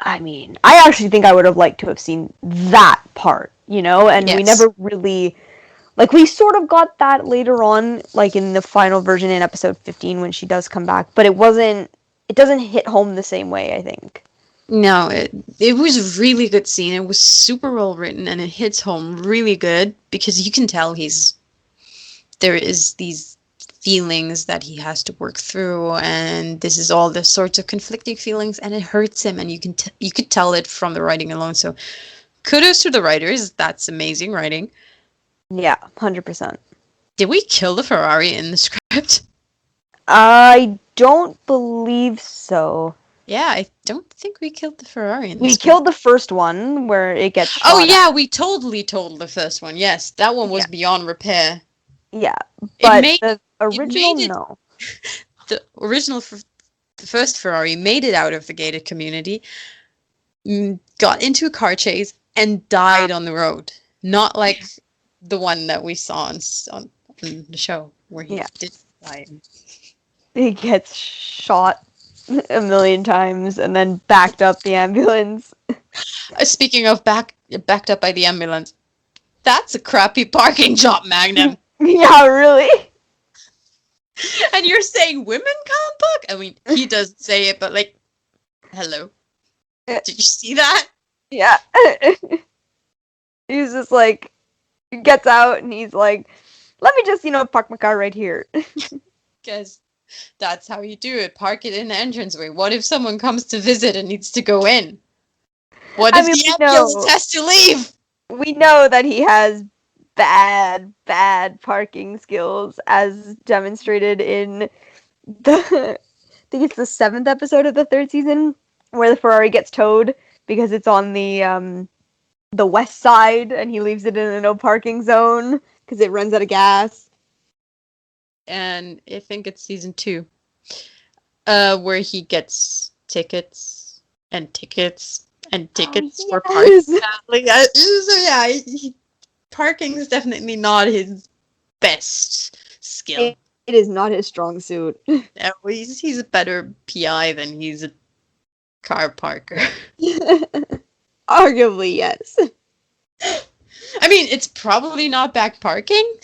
[SPEAKER 3] I mean, I actually think I would have liked to have seen that part, you know? And we never really... Like, we sort of got that later on, like, in the final version in episode 15 when she does come back, but it doesn't hit home the same way, I think.
[SPEAKER 2] No, it was a really good scene. It was super well written, and it hits home really good because you can tell there is these feelings that he has to work through, and this is all the sorts of conflicting feelings, and it hurts him, and you could tell it from the writing alone. So, kudos to the writers. That's amazing writing.
[SPEAKER 3] Yeah, 100%.
[SPEAKER 2] Did we kill the Ferrari in the script?
[SPEAKER 3] I don't believe so.
[SPEAKER 2] Yeah, I don't think we killed the Ferrari in the
[SPEAKER 3] We
[SPEAKER 2] script.
[SPEAKER 3] killed the first one where it gets shot.
[SPEAKER 2] Oh yeah, we totally totaled the first one. Yes, that one was beyond repair.
[SPEAKER 3] Yeah, but the original, no.
[SPEAKER 2] The original, the first Ferrari made it out of the gated community, got into a car chase, and died on the road. Not like the one that we saw on the show where he did die.
[SPEAKER 3] He gets shot a million times and then backed up the ambulance.
[SPEAKER 2] Speaking of backed up by the ambulance, that's a crappy parking job, Magnum.
[SPEAKER 3] Yeah, really?
[SPEAKER 2] And you're saying women can't park? I mean, he doesn't say it, but like, hello. Did you see that?
[SPEAKER 3] Yeah. He's just like, he gets out and he's like, let me just, park my car right here.
[SPEAKER 2] Because that's how you do it. Park it in the entranceway. What if someone comes to visit and needs to go in? What if the ambulance has to leave?
[SPEAKER 3] We know that he has bad parking skills, as demonstrated in I think it's the 7th episode of the 3rd season, where the Ferrari gets towed because it's on the west side, and he leaves it in a no parking zone because it runs out of gas.
[SPEAKER 2] And I think it's season 2, where he gets tickets and tickets and tickets for parking. So yeah, parking is definitely not his best skill.
[SPEAKER 3] It is not his strong suit.
[SPEAKER 2] No, he's a better PI than he's a car parker.
[SPEAKER 3] Arguably, yes.
[SPEAKER 2] I mean, it's probably not back parking.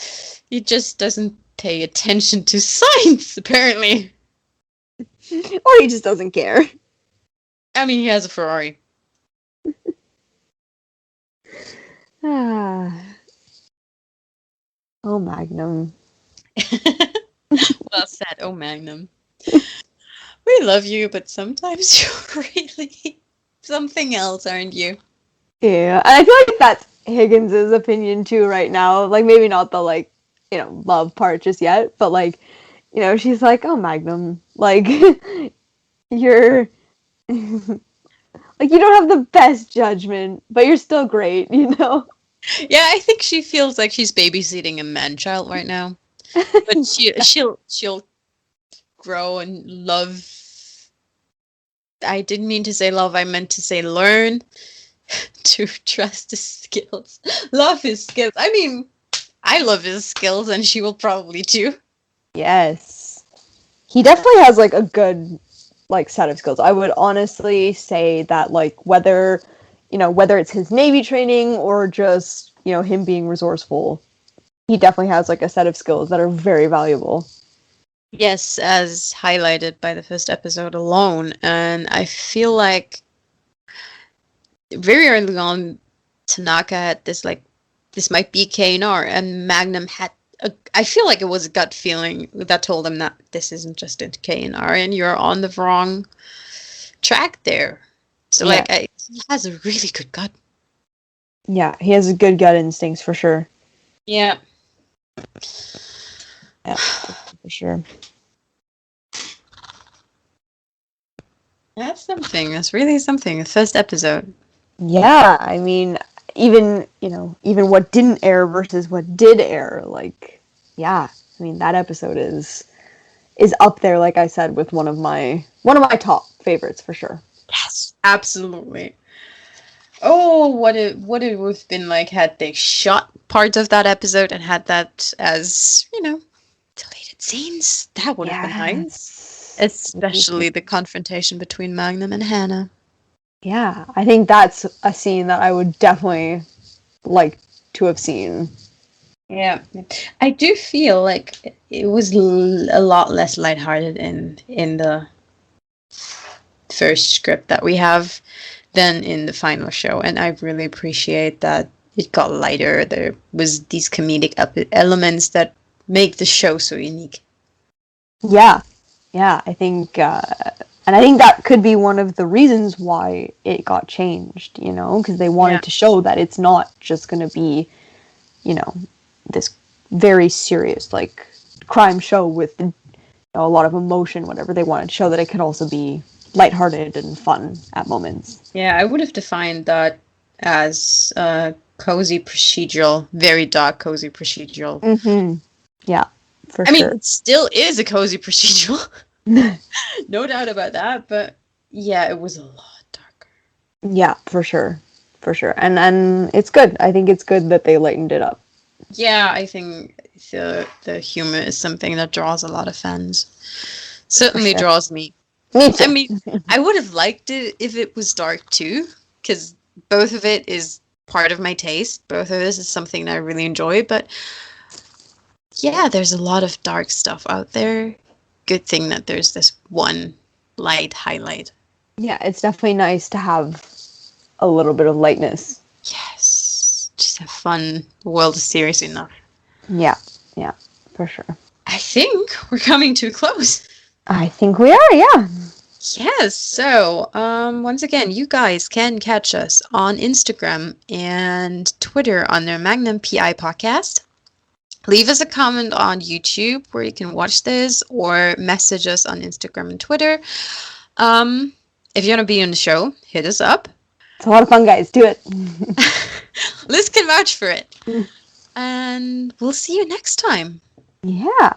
[SPEAKER 2] He just doesn't pay attention to signs, apparently.
[SPEAKER 3] Or he just doesn't care.
[SPEAKER 2] I mean, he has a Ferrari.
[SPEAKER 3] Oh, Magnum.
[SPEAKER 2] Well said, oh Magnum. We love you, but sometimes you're really something else, aren't you?
[SPEAKER 3] Yeah, and I feel like that's Higgins' opinion too right now. Like, maybe not the, love part just yet, but, she's like, oh, Magnum, you're... you don't have the best judgment, but you're still great, Yeah,
[SPEAKER 2] I think she feels like she's babysitting a man-child right now. But she'll grow and love. I didn't mean to say love, I meant to say learn to trust his skills. Love his skills. I mean, I love his skills, and she will probably too.
[SPEAKER 3] Yes. He definitely has, a good, set of skills. I would honestly say that, whether it's his Navy training or just, him being resourceful, he definitely has, a set of skills that are very valuable.
[SPEAKER 2] Yes, as highlighted by the first episode alone. And I feel like very early on, Tanaka had this might be KNR, and Magnum had I feel like it was a gut feeling that told him that this isn't just a KNR and you're on the wrong track there. So he has a really good gut.
[SPEAKER 3] Yeah, he has a good gut instincts for sure.
[SPEAKER 2] Yeah.
[SPEAKER 3] Yeah, for sure.
[SPEAKER 2] That's something. That's really something. The first episode.
[SPEAKER 3] Yeah, I mean, even, even what didn't air versus what did air, like, yeah, I mean, that episode is up there, like I said, with one of my top favorites for sure.
[SPEAKER 2] Yes, absolutely. Oh, what it would have been like had they shot parts of that episode and had that as, deleted scenes. That would have been nice.
[SPEAKER 3] Yes.
[SPEAKER 2] Especially the confrontation between Magnum and Hannah.
[SPEAKER 3] Yeah, I think that's a scene that I would definitely like to have seen.
[SPEAKER 2] Yeah, I do feel like it was a lot less lighthearted in the first script that we have than in the final show, and I really appreciate that it got lighter. There was these comedic elements that make the show so unique.
[SPEAKER 3] Yeah, I think, and I think that could be one of the reasons why it got changed, because they wanted to show that it's not just going to be, this very serious, like, crime show with a lot of emotion, whatever. They wanted to show that it could also be lighthearted and fun at moments.
[SPEAKER 2] Yeah, I would have defined that as cozy procedural, very dark cozy procedural.
[SPEAKER 3] Mm-hmm. Yeah, for
[SPEAKER 2] I
[SPEAKER 3] sure.
[SPEAKER 2] mean, it still is a cozy procedural. No doubt about that, but yeah, it was a lot darker.
[SPEAKER 3] Yeah, for sure. And it's good. I think it's good that they lightened it up.
[SPEAKER 2] Yeah, I think the humor is something that draws a lot of fans. Certainly
[SPEAKER 3] sure.
[SPEAKER 2] draws me.
[SPEAKER 3] Me too.
[SPEAKER 2] I mean, I would have liked it if it was dark too, because both of it is part of my taste. Both of this is something that I really enjoy, but yeah, there's a lot of dark stuff out there. Good thing that there's this one light highlight.
[SPEAKER 3] Yeah, it's definitely nice to have a little bit of lightness.
[SPEAKER 2] Yes, just have fun. The world is serious enough.
[SPEAKER 3] Yeah, for sure.
[SPEAKER 2] I think we're coming to a close.
[SPEAKER 3] I think we are, yeah.
[SPEAKER 2] Yes, so once again, you guys can catch us on Instagram and Twitter on the Magnum P.I podcast. Leave us a comment on YouTube where you can watch this, or message us on Instagram and Twitter. If you want to be on the show, hit us up.
[SPEAKER 3] It's a lot of fun, guys. Do it.
[SPEAKER 2] Liz can vouch for it. And we'll see you next time.
[SPEAKER 3] Yeah.